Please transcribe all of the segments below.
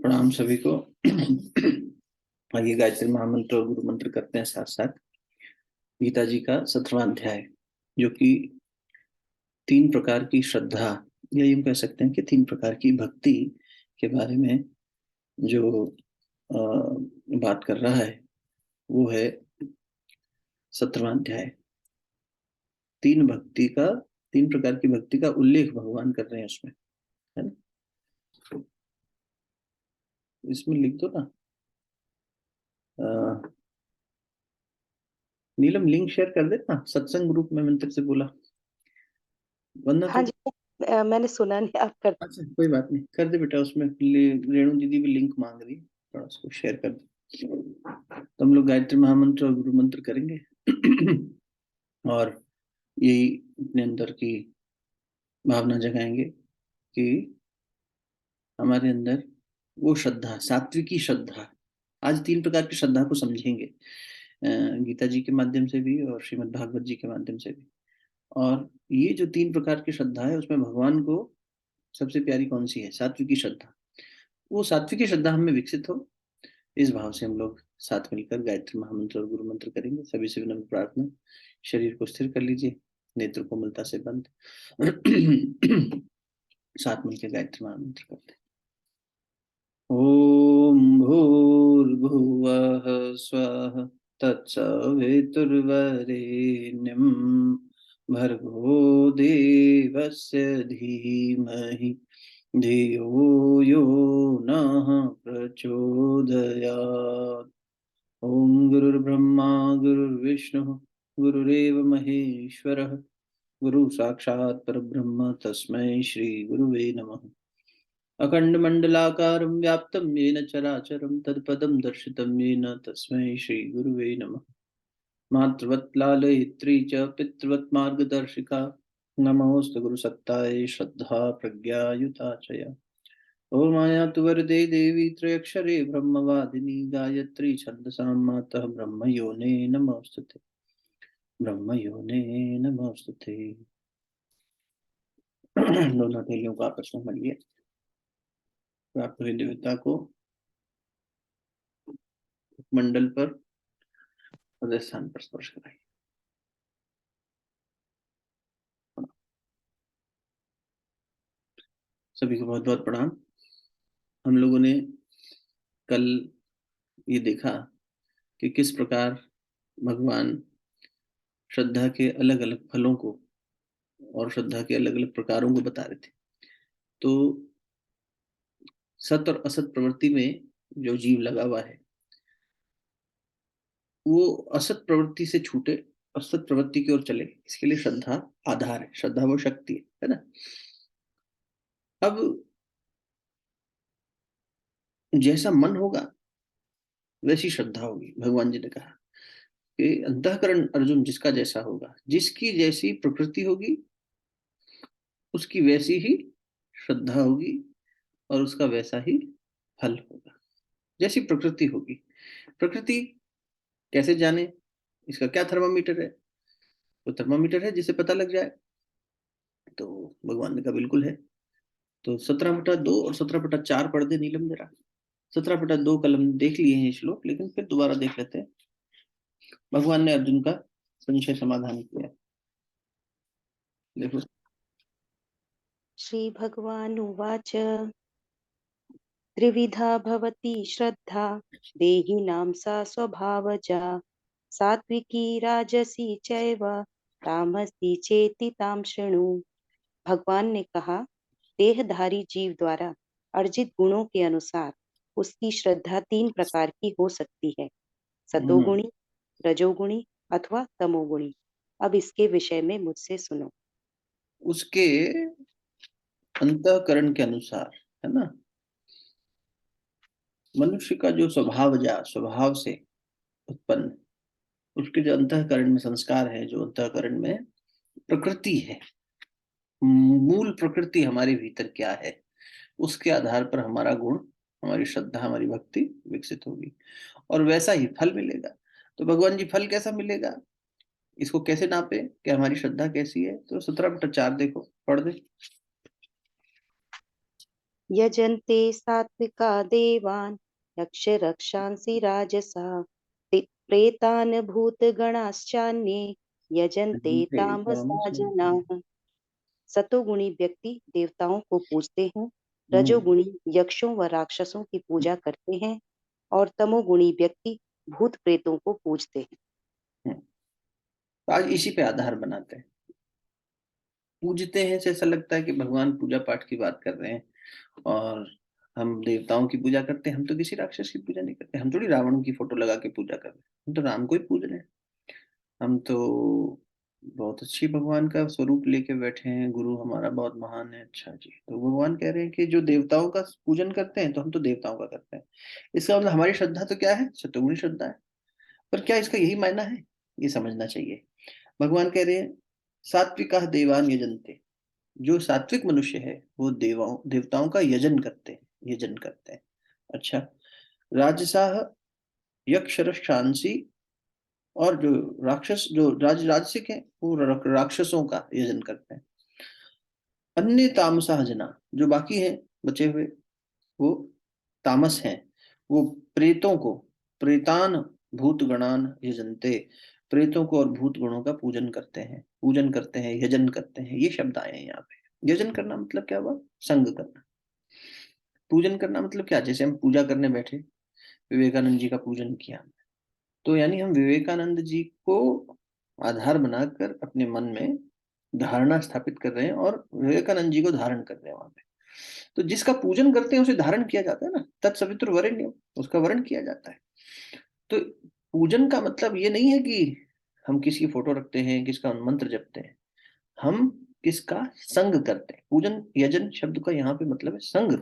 प्रणाम सभी को। आइए गायत्री महामंत्र और गुरु मंत्र करते हैं साथ साथ। गीता जी का 17वां अध्याय, जो कि 3 प्रकार की श्रद्धा या यूं कह सकते हैं कि 3 प्रकार की भक्ति के बारे में जो बात कर रहा है, वो है 17वां अध्याय। 3 प्रकार की भक्ति का उल्लेख भगवान कर रहे हैं उसमें, है ना। इसमें लिख दो ना। नीलम लिंक शेयर कर देना सत्संग ग्रुप में, मंत्र से बोला, वरना हाँ तो। जी। मैंने सुना नहीं, आप कर। अच्छा कोई बात नहीं, कर दे बेटा। उसमें रेणु दीदी भी लिंक मांग रही है, थोड़ा उसको शेयर कर दे। तो हम लोग गायत्री महामंत्र और गुरु मंत्र करेंगे। और यही अपने अंदर की भावना जगाएंगे कि हमारे अंदर वो श्रद्धा, सात्विकी श्रद्धा। आज 3 प्रकार की श्रद्धा को समझेंगे, गीता जी के माध्यम से भी और श्रीमद् भागवत जी के माध्यम से भी। और ये जो 3 प्रकार की श्रद्धा है, उसमें भगवान को सबसे प्यारी कौन सी है? सात्विकी श्रद्धा। वो सात्विकी श्रद्धा हमें विकसित हो, इस भाव से हम लोग साथ मिलकर गायत्री महामंत्र और गुरु मंत्र करेंगे। सभी से विनम्र प्रार्थना, शरीर को स्थिर कर लीजिए, नेत्र कोमलता से बंद। साथ मिलकर गायत्री महामंत्र करते हैं। ओम भूर्भुवः स्वः तत्सवितुर्वरेण्यं भर्गो देवस्य धीमहि धियो यो नः प्रचोदयात्। ओम गुरुर्ब्रह्मा गुरुर्विष्णु गुरुरेव महेश्वरः, गुरु साक्षात् परब्रह्म तस्मै श्री गुरुवे नमः। अखण्डमण्डलाकारं व्याप्तं येन चराचरं तत्पदं दर्शितं येन तस्मै श्री गुरुवे नमः। मातृवत् लालयित्री च पितृवत् मार्गदर्शिका, नमोऽस्तु गुरुसत्तायै श्रद्धा प्रज्ञायुता च या। ॐ आयातु वरदे देवी त्रयक्षरे ब्रह्मवादिनी गायत्री छन्दसां मातः ब्रह्मयोने नमोऽस्तुते, ब्रह्मयोने नमोऽस्तुते। दोनों हथेलियों को आपस में मलिए। प्राप्त हुई देवता को मंडल पर हृदय स्थान पर स्पर्श कराइए। सभी को बहुत बहुत प्रणाम। हम लोगों ने कल ये देखा कि किस प्रकार भगवान श्रद्धा के अलग अलग फलों को और श्रद्धा के अलग अलग प्रकारों को बता रहे थे। तो सत और असत प्रवृत्ति में जो जीव लगा हुआ है, वो असत प्रवृत्ति से छूटे और सत प्रवृत्ति की ओर चले, इसके लिए श्रद्धा आधार है। श्रद्धा वो शक्ति है ना। अब जैसा मन होगा वैसी श्रद्धा होगी। भगवान जी ने कहा कि अंतःकरण अर्जुन जिसका जैसा होगा, जिसकी जैसी प्रकृति होगी उसकी वैसी ही श्रद्धा होगी और उसका वैसा ही फल होगा। जैसी प्रकृति होगी। प्रकृति कैसे जाने? इसका क्या थर्मामीटर है? वो थर्मामीटर है जिसे पता लग जाए। तो भगवान ने कहा बिल्कुल है। तो 17/2 और 17/4 पढ़ दे नीलम जरा। 17/2 कलम देख लिए हैं श्लोक, लेकिन फिर दोबारा देख लेते हैं। भगवान ने अर्जुन का संशय समाधान किया। देखो। श्री भगवान उवाच त्रिविधा भवति श्रद्धा देहिनां सा स्वभावजा सात्विकी राजसी चैव तामसी चेति तां शृणु। भगवान ने कहा, देहधारी जीव द्वारा अर्जित गुणों के अनुसार उसकी श्रद्धा 3 प्रकार की हो सकती है, हम्म, सतोगुणी, रजोगुणी अथवा तमोगुणी। अब इसके विषय में मुझसे सुनो। उसके अंतःकरण के अनुसार, है ना। मनुष्य का जो स्वभाव से उत्पन्न, उसके जो अंतःकरण में संस्कार है, जो अंतःकरण में प्रकृति है, मूल प्रकृति हमारे भीतर क्या है, उसके आधार पर हमारा गुण, हमारी श्रद्धा, हमारी भक्ति विकसित होगी और वैसा ही फल मिलेगा। तो भगवान जी फल कैसा मिलेगा, इसको कैसे नापे कि हमारी श्रद्धा कैसी है? तो 17/4 देखो, पढ़ दे। यजन्ते सात्विका देवान् यक्ष रक्षांसि राजसा प्रेतान् भूतगणाश्चान्ये यजन्ते तामसा जनाः। सतोगुणी व्यक्ति देवताओं को पूजते हैं, रजोगुणी यक्षों व राक्षसों की पूजा करते हैं और तमोगुणी व्यक्ति भूत प्रेतों को पूजते हैं। तो आज इसी पे आधार बनाते हैं, पूजते हैं से ऐसा लगता है कि भगवान पूजा पाठ की बात कर रहे हैं और हम देवताओं की पूजा करते हैं। हम तो किसी राक्षस की पूजा नहीं करते, हम थोड़ी रावण की फोटो लगा के पूजा कर रहे हैं, हम तो राम को ही पूज रहे हैं। हम तो बहुत अच्छी भगवान का स्वरूप लेके बैठे हैं, गुरु हमारा बहुत महान है। अच्छा जी, तो भगवान कह रहे हैं कि जो देवताओं का पूजन करते हैं तो हम तो देवताओं का करते हैं। इसका मतलब हमारी श्रद्धा तो क्या है, सतोगुणी श्रद्धा है। पर क्या इसका यही मायना है, ये समझना चाहिए। भगवान कह रहे हैं सात्विका देवान यजन्ते, जो सात्विक मनुष्य है वो देवताओं का यजन करते हैं, यजन करते हैं। अच्छा, राजसाह यक्ष रक्षांसी, और जो राक्षस जो राजसिक है वो राक्षसों का यजन करते हैं। अन्य तामसा जना, जो बाकी हैं बचे हुए वो तामस हैं, वो प्रेतों को, प्रेतान भूत गणान यजनते, प्रेतों को और भूत गणों का पूजन करते हैं, पूजन करते हैं, यजन करते हैं। ये शब्द आए हैं यहाँ पे। यजन करना मतलब क्या हुआ, संग करना। पूजन करना मतलब क्या, जैसे हम पूजा करने बैठे, विवेकानंद जी का पूजन किया, तो यानी हम विवेकानंद जी को आधार बनाकर अपने मन में धारणा स्थापित कर रहे हैं और विवेकानंद जी को धारण कर रहे हैं वहां पे। तो जिसका पूजन करते हैं उसे धारण किया जाता है ना, तत्सवितुर वरेण्यम, उसका वरण किया जाता है। तो पूजन का मतलब ये नहीं है कि हम किसकी फोटो रखते हैं, किसका मंत्र जपते हैं, हम किसका संग करते हैं। पूजन यजन शब्द का यहाँ पे मतलब है संग,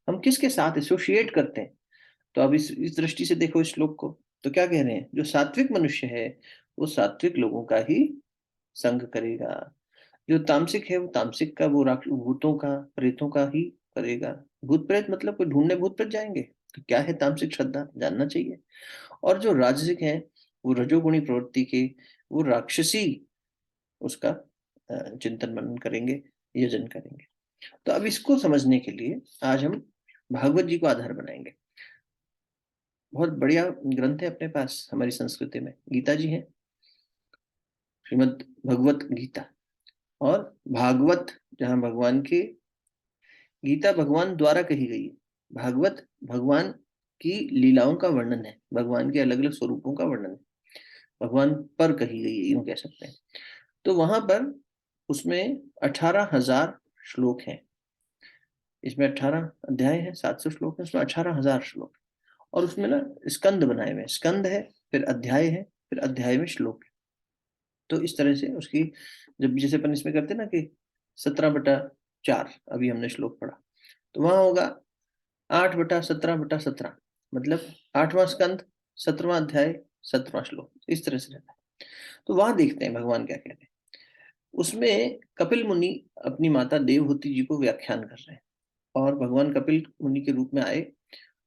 हम किसके साथ एसोसिएट करते हैं। तो अब इस दृष्टि से देखो इस श्लोक को, तो क्या कह रहे हैं, जो सात्विक मनुष्य है वो सात्विक लोगों का ही संग करेगा, जो तामसिक है वो तामसिक का, वो भूतों का प्रेतों का ही करेगा। भूत प्रेत मतलब कोई ढूंढने भूत प्रेत जाएंगे, तो क्या है तामसिक श्रद्धा, जानना चाहिए। और जो राजसिक है वो रजोगुणी प्रवृत्ति के, वो राक्षसी उसका चिंतन मनन करेंगे, यजन करेंगे। तो अब इसको समझने के लिए आज हम भागवत जी को आधार बनाएंगे। बहुत बढ़िया ग्रंथ है अपने पास, हमारी संस्कृति में गीता जी है, श्रीमद् भगवत गीता। और भागवत जहाँ भगवान के, गीता भगवान द्वारा कही गई है, भागवत भगवान की लीलाओं का वर्णन है, भगवान के अलग अलग स्वरूपों का वर्णन है, भगवान पर कही गई है, यूं कह सकते हैं। तो वहां पर उसमें 18,000 श्लोक हैं, इसमें 18 अध्याय है, 700 श्लोक है, उसमें 18,000 श्लोक। और उसमें ना स्कंद बनाए हुए, स्कंद है, फिर अध्याय है, फिर अध्याय में श्लोक है। तो इस तरह से उसकी, जब जैसे अपन इसमें करते ना कि 17/4, अभी हमने श्लोक पढ़ा, तो वहां होगा 8/17/17, मतलब 8वां स्कंद, 17वां अध्याय, 17वां श्लोक, इस तरह से रहता है। तो वहां देखते हैं भगवान क्या कहते हैं। उसमें कपिल मुनि अपनी माता देवहूति जी को व्याख्यान कर रहे हैं, और भगवान कपिल मुनि के रूप में आए,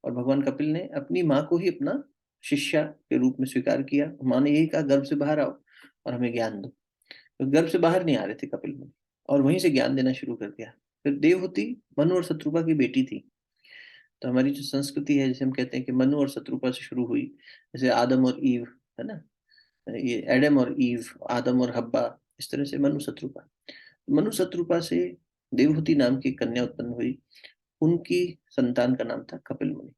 और भगवान कपिल ने अपनी माँ को ही अपना शिष्या के रूप में स्वीकार किया। माँ ने यही कहा गर्भ से बाहर आओ और हमें ज्ञान दो, तो गर्भ से बाहर नहीं आ रहे थे कपिल मुनि, और वहीं से ज्ञान देना शुरू कर दिया। फिर देवहूति मनु और शत्रुपा की बेटी थी। तो हमारी जो संस्कृति है, जैसे हम कहते हैं कि मनु और शत्रुपा से शुरू हुई, जैसे आदम और ईव है ना, ये एडम और ईव, आदम और हब्बा, इस तरह से मनु शत्रुपा। मनु शत्रुपा से देवहूति नाम की कन्या उत्पन्न हुई, उनकी संतान का नाम था कपिल मुनि।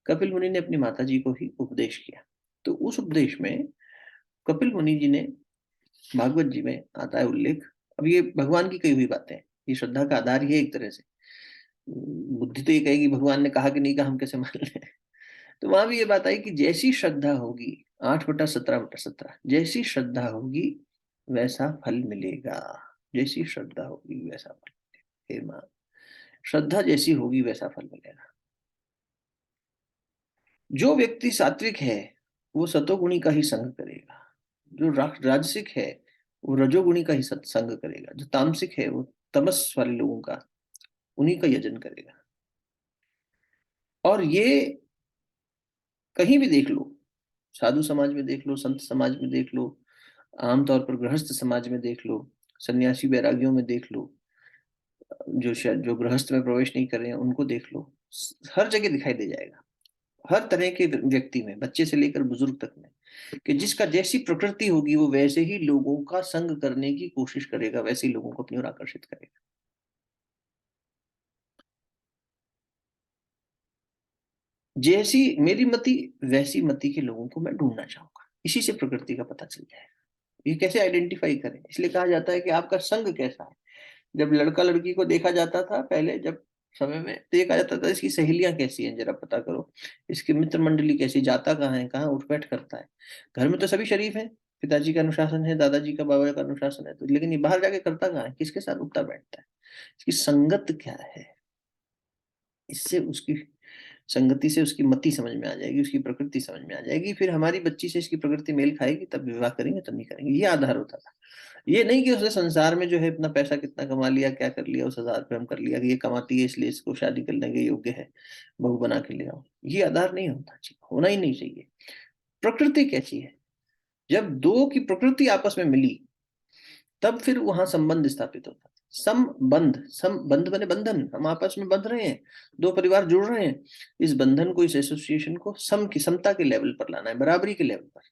कपिल मुनि ने अपनी माता जी को ही उपदेश किया। तो उस उपदेश में कपिल मुनि जी ने, भागवत जी में आता है उल्लेख, अब ये भगवान की कही हुई बातें हैं, ये श्रद्धा का आधार ही है एक तरह से। बुद्धि तो ये कहेगी भगवान ने कहा कि नहीं कहा, हम कैसे मान लें। तो वहां भी ये बात आई कि जैसी श्रद्धा होगी, 8/17/17, जैसी श्रद्धा होगी वैसा फल मिलेगा, जैसी श्रद्धा होगी वैसा फल। हे माँ, श्रद्धा जैसी होगी वैसा फल मिलेगा। जो व्यक्ति सात्विक है वो सतोगुणी का ही संग करेगा, जो राजसिक है वो रजोगुणी का ही सत्संग करेगा, जो तामसिक है वो तमस वाले लोगों का, उन्हीं का यजन करेगा। और ये कहीं भी देख लो, साधु समाज में देख लो, संत समाज में देख लो, आमतौर पर गृहस्थ समाज में देख लो, सन्यासी वैरागियों में देख लो, जो शायद जो गृहस्थ में प्रवेश नहीं कर रहे हैं उनको देख लो, हर जगह दिखाई दे जाएगा, हर तरह के व्यक्ति में, बच्चे से लेकर बुजुर्ग तक में, कि जिसका जैसी प्रकृति होगी वो वैसे ही लोगों का संग करने की कोशिश करेगा, वैसे ही लोगों को अपनी ओर आकर्षित करेगा। जैसी मेरी मति वैसी मति के लोगों को मैं ढूंढना चाहूंगा, इसी से प्रकृति का पता चल जाएगा। ये कैसे आइडेंटिफाई करें, इसलिए कहा जाता है कि आपका संग कैसा है। जब लड़का लड़की को देखा जाता था पहले, जब समय में, तो ये कहा जाता था इसकी सहेलियां कैसी हैं जरा पता करो, इसकी मित्र मंडली कैसी, जाता कहाँ है, कहाँ उठ बैठ करता है। घर में तो सभी शरीफ हैं, पिताजी का अनुशासन है, दादाजी का, बाबा का अनुशासन है, तो लेकिन ये बाहर जाके करता कहाँ है, किसके साथ उठता बैठता है, इसकी संगत क्या है। इससे उसकी संगति से उसकी मति समझ में आ जाएगी, उसकी प्रकृति समझ में आ जाएगी, फिर हमारी बच्ची से इसकी प्रकृति मेल खाएगी तब विवाह करेंगे, तब नहीं करेंगे। ये आधार होता था। ये नहीं कि उसने संसार में जो है अपना पैसा कितना कमा लिया, क्या कर लिया, उस आधार पे हम कर लिया कि ये कमाती है इसलिए इसको शादी करने के योग्य है, बहू बना के ले आओ। ये आधार नहीं होता चाहिए, होना ही नहीं चाहिए। प्रकृति कैसी है, जब दो की प्रकृति आपस में मिली तब फिर वहां संबंध स्थापित होता है। संबंध बने बंधन, हम आपस में बंध रहे हैं, दो परिवार जुड़ रहे हैं, इस बंधन को, इस एसोसिएशन को सम की समता के लेवल पर लाना है, बराबरी के लेवल पर।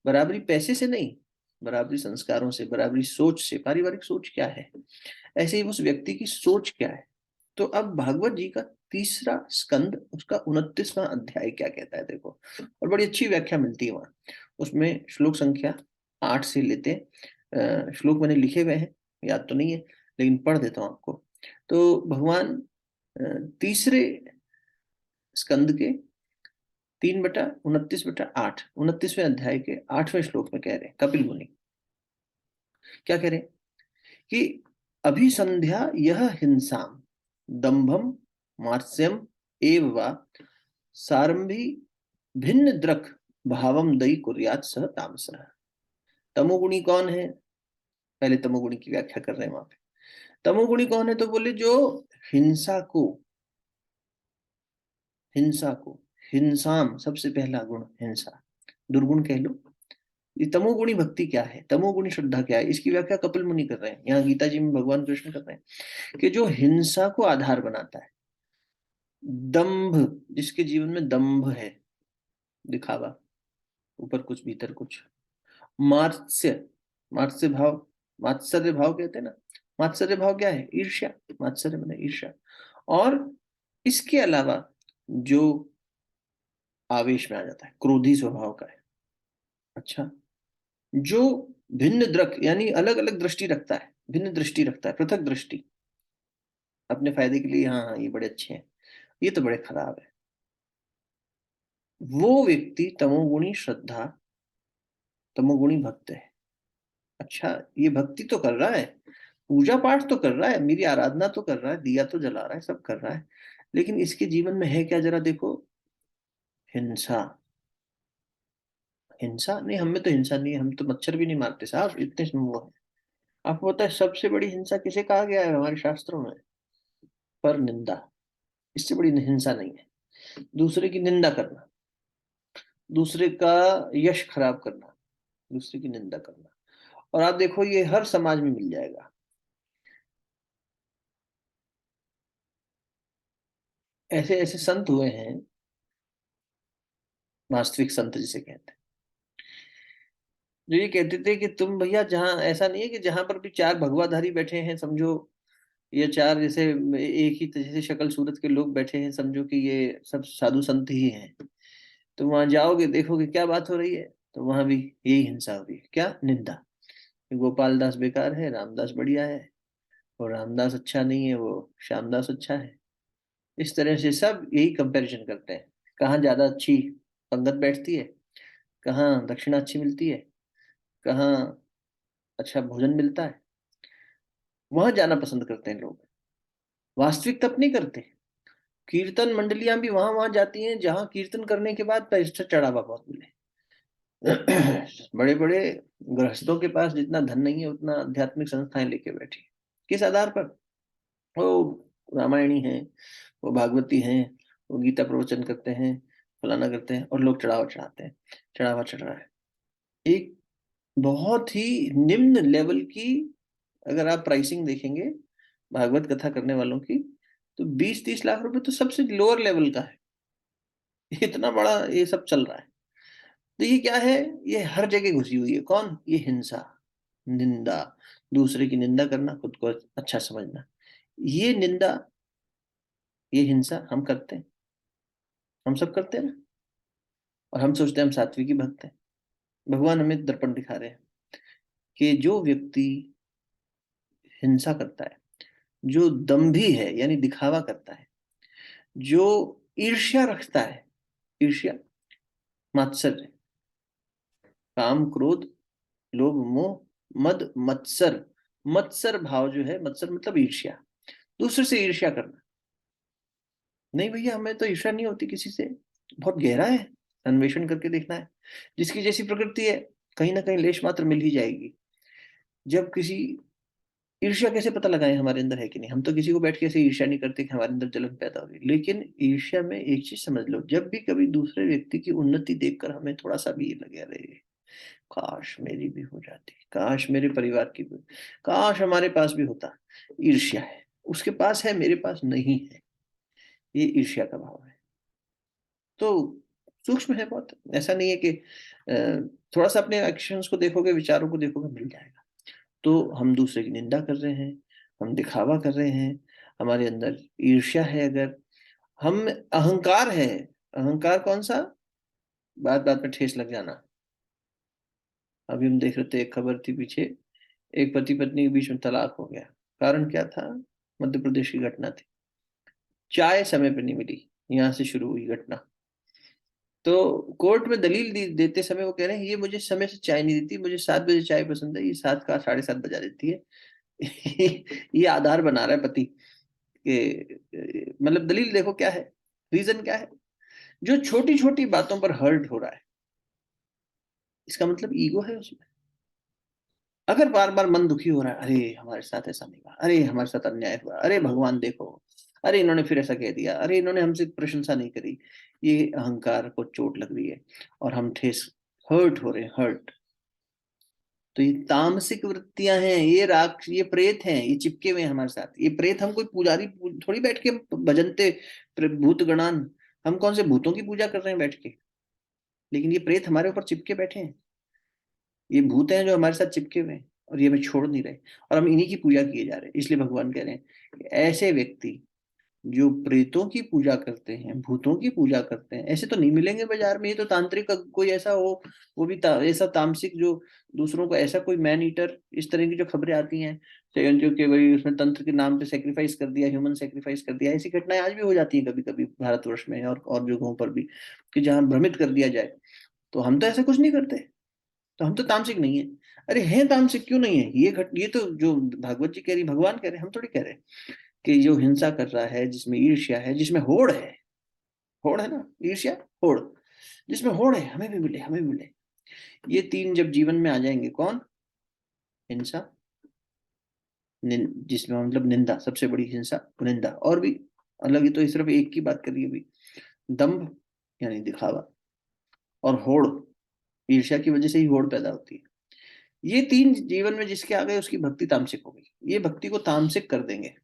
बराबरी पैसे से नहीं, बराबरी संस्कारों से, बराबरी सोच से। पारिवारिक सोच क्या है, ऐसे ही उस व्यक्ति की सोच क्या है। तो अब भागवत जी का तीसरा स्कंद, उसका 29वां अध्याय क्या कहता है देखो, और बड़ी अच्छी व्याख्या मिलती है वहां। उसमें श्लोक संख्या 8 से लेते श्लोक मैंने लिखे हुए हैं, याद तो नहीं है लेकिन पढ़ देता हूं आपको। तो भगवान तीसरे स्कंद के 3/29/8, 29वें अध्याय के 8वें श्लोक में कह रहे हैं, कपिल मुनि क्या कह रहे हैं कि अभिसंध्या यह हिंसाम दंभम मात्स्यम एव वा सारंभी भिन्न द्रक भावम दई कुर्यात सह तामसः। तमोगुणी कौन है, पहले तमोगुणी की व्याख्या कर रहे हैं वहां पे। तमोगुणी कौन है, तो बोले जो हिंसा को, हिंसा को, हिंसाम सबसे पहला गुण हिंसा, दुर्गुण कह लो। ये तमोगुणी भक्ति क्या है, तमोगुणी श्रद्धा क्या है, इसकी व्याख्या कपिल मुनि कर रहे हैं, यहाँ गीता जी में भगवान कृष्ण कर रहे हैं कि जो हिंसा को आधार बनाता है, दंभ, जिसके जीवन में दंभ है, दिखावा, ऊपर कुछ भीतर कुछ, मात्स्य, मात्स्य भाव, मात्सर्य भाव कहते हैं ना, मात्सर्य भाव क्या है, ईर्ष्या, मात्सर्य मैंने ईर्ष्या। और इसके अलावा जो आवेश में आ जाता है, क्रोधी स्वभाव का है। अच्छा, जो भिन्न द्रक यानी अलग अलग दृष्टि रखता है, भिन्न दृष्टि रखता है, पृथक दृष्टि, अपने फायदे के लिए, हाँ हाँ ये बड़े अच्छे हैं, ये तो बड़े खराब है, वो व्यक्ति तमोगुणी श्रद्धा, तमोगुणी भक्त है। अच्छा, ये भक्ति तो कर रहा है, पूजा पाठ तो कर रहा है, मेरी आराधना तो कर रहा है, दिया तो जला रहा है, सब कर रहा है, लेकिन इसके जीवन में है क्या जरा देखो, हिंसा। हिंसा नहीं, हम में तो हिंसा नहीं है, हम तो मच्छर भी नहीं मारते साहब, इतने वो है। आपको पता है सबसे बड़ी हिंसा किसे कहा गया है हमारे शास्त्रों में, पर निंदा। इससे बड़ी हिंसा नहीं है, दूसरे की निंदा करना, दूसरे का यश खराब करना, दूसरे की निंदा करना। और आप देखो ये हर समाज में मिल जाएगा। ऐसे ऐसे संत हुए हैं, वास्तविक संत जिसे कहते हैं, जो ये कहते थे कि तुम भैया, जहां ऐसा नहीं है कि जहां पर भी चार भगवाधारी बैठे हैं समझो, ये चार जैसे एक ही जैसे शक्ल सूरत के लोग बैठे हैं, समझो कि ये सब साधु संत ही हैं। तो वहां जाओगे देखोगे क्या बात हो रही है, तो वहां भी यही हिंसा हो रही है, क्या, निंदा। गोपाल दास बेकार है, रामदास बढ़िया है, और रामदास अच्छा नहीं है, वो श्यामदास अच्छा है। इस तरह से सब यही कंपैरिजन करते हैं, कहाँ ज्यादा अच्छी पंगत बैठती है, कहाँ दक्षिणा अच्छी मिलती है, कहाँ अच्छा भोजन मिलता है, वहां जाना पसंद करते हैं लोग। वास्तविक तप नहीं करते। कीर्तन मंडलियां भी वहां वहां जाती हैं जहां कीर्तन करने के बाद पैसा चढ़ावा बहुत मिले। बड़े बड़े गृहस्थों के पास जितना धन नहीं है उतना आध्यात्मिक संस्थाएं लेके बैठी, किस आधार पर, वो रामायणी हैं, वो भागवती हैं, वो गीता प्रवचन करते हैं, फलाना करते हैं, और लोग चढ़ावा चढ़ाते हैं, चढ़ावा चढ़ रहा है। एक बहुत ही निम्न लेवल की, अगर आप प्राइसिंग देखेंगे भागवत कथा करने वालों की, तो 20-30 लाख रुपए तो सबसे लोअर लेवल का है। इतना बड़ा ये सब चल रहा है। तो ये क्या है, ये हर जगह घुसी हुई है। कौन? ये हिंसा, निंदा, दूसरे की निंदा करना, खुद को अच्छा समझना। ये निंदा, ये हिंसा हम करते हैं, हम सब करते हैं ना। और हम सोचते हैं हम सात्विकी भक्त हैं। भगवान हमें दर्पण दिखा रहे हैं कि जो व्यक्ति हिंसा करता है, जो दंभी है यानी दिखावा करता है, जो ईर्ष्या रखता है, ईर्ष्या, मात्सर्य, काम, क्रोध, लोभ, मोह, मद, मत्सर। मत्सर भाव जो है, मत्सर मतलब ईर्ष्या, दूसरे से ईर्ष्या करना। नहीं भैया, हमें तो ईर्ष्या नहीं होती किसी से। बहुत गहरा है, अन्वेषण करके देखना है। जिसकी जैसी प्रकृति है, कहीं ना कहीं लेश मात्र मिल ही जाएगी। जब किसी, ईर्ष्या कैसे पता लगाएं हमारे अंदर है कि नहीं? हम तो किसी को बैठ के ऐसे ईर्ष्या नहीं करते कि हमारे अंदर जलन पैदा हो रही। लेकिन ईर्ष्या में एक चीज समझ लो, जब भी कभी दूसरे व्यक्ति की उन्नति देखकर हमें थोड़ा सा भी ये लगे, अरे काश मेरी भी हो जाती, काश मेरे परिवार की भी, काश हमारे पास भी होता, ईर्ष्या है। उसके पास है, मेरे पास नहीं है, ये ईर्ष्या का भाव है। तो सूक्ष्म है बहुत, ऐसा नहीं है कि थोड़ा सा अपने एक्शंस को देखोगे, विचारों को देखोगे, मिल जाएगा। तो हम दूसरे की निंदा कर रहे हैं, हम दिखावा कर रहे हैं, हमारे अंदर ईर्ष्या है, अगर हम, अहंकार है। अहंकार कौन सा? बात बात में ठेस लग जाना। अभी हम देख रहे थे, एक खबर थी पीछे, एक पति पत्नी के बीच में तलाक हो गया। कारण क्या था? मध्य प्रदेश की घटना थी। चाय समय पर नहीं मिली, यहां से शुरू हुई घटना। तो कोर्ट में दलील देते समय वो कह रहे हैं, ये मुझे समय से चाय नहीं देती, मुझे 7 बजे चाय पसंद है, ये 7 का 7:30 बजा देती है। ये आधार बना रहा है पति के। मतलब दलील देखो क्या है, रीजन क्या है? जो छोटी छोटी बातों पर हर्ट हो रहा है, इसका मतलब ईगो है उसमें। अगर बार बार मन दुखी हो रहा है, अरे हमारे साथ ऐसा नहीं हुआ, अरे हमारे साथ अन्याय हुआ, अरे भगवान देखो, अरे इन्होंने फिर ऐसा कह दिया, अरे इन्होंने हमसे प्रशंसा नहीं करी, ये अहंकार को चोट लग रही है और हम ठेस, हर्ट हो रहे हैं, हर्ट। तो ये तामसिक वृत्तियां हैं, ये राक्ष, ये प्रेत हैं, ये चिपके हुए हैं हमारे साथ। ये प्रेत, हम कोई पुजारी थोड़ी बैठ के भजनते भूत गणान, हम कौन से भूतों की पूजा कर रहे हैं बैठ के? लेकिन ये प्रेत हमारे ऊपर चिपके बैठे हैं। ये भूत हैं जो हमारे साथ चिपके हुए हैं और ये हमें छोड़ नहीं रहे, और हम इन्हीं की पूजा किए जा रहे हैं। इसलिए भगवान कह रहे हैं कि ऐसे व्यक्ति जो प्रेतों की पूजा करते हैं, भूतों की पूजा करते हैं, ऐसे तो नहीं मिलेंगे बाजार में। ये तो तांत्रिक का कोई ऐसा हो, वो भी ऐसा तामसिक जो दूसरों को, ऐसा कोई मैन ईटर, इस तरह की जो खबरें आती हैं, जो कि भाई उसने तंत्र के नाम पे सेक्रीफाइस कर दिया, ह्यूमन सेक्रीफाइस कर दिया। ऐसी घटनाएं आज भी हो जाती हैं कभी कभी भारतवर्ष में और जगहों पर भी, कि जहां भ्रमित कर दिया जाए। तो हम तो ऐसा कुछ नहीं करते, तो हम तो तामसिक नहीं है। अरे हैं तामसिक, क्यों नहीं है? ये तो जो भागवत जी कह रही, भगवान कह रहे हैं, हम थोड़ी कह रहे हैं। कि जो हिंसा कर रहा है, जिसमें ईर्ष्या है, जिसमें होड़ है, होड़ है ना, ईर्ष्या, होड़, जिसमें होड़ है, हमें भी मिले, हमें भी मिले। ये तीन जब जीवन में आ जाएंगे, कौन? हिंसा, जिसमें मतलब निंदा, सबसे बड़ी हिंसा, निंदा। और भी अलग, ही तो सिर्फ एक की बात करिए अभी, दंभ यानी दिखावा, और होड़, ईर्ष्या की वजह से ही होड़ पैदा होती है। ये तीन जीवन में जिसके आ गए, उसकी भक्ति तामसिक हो गई। ये भक्ति को तामसिक कर देंगे।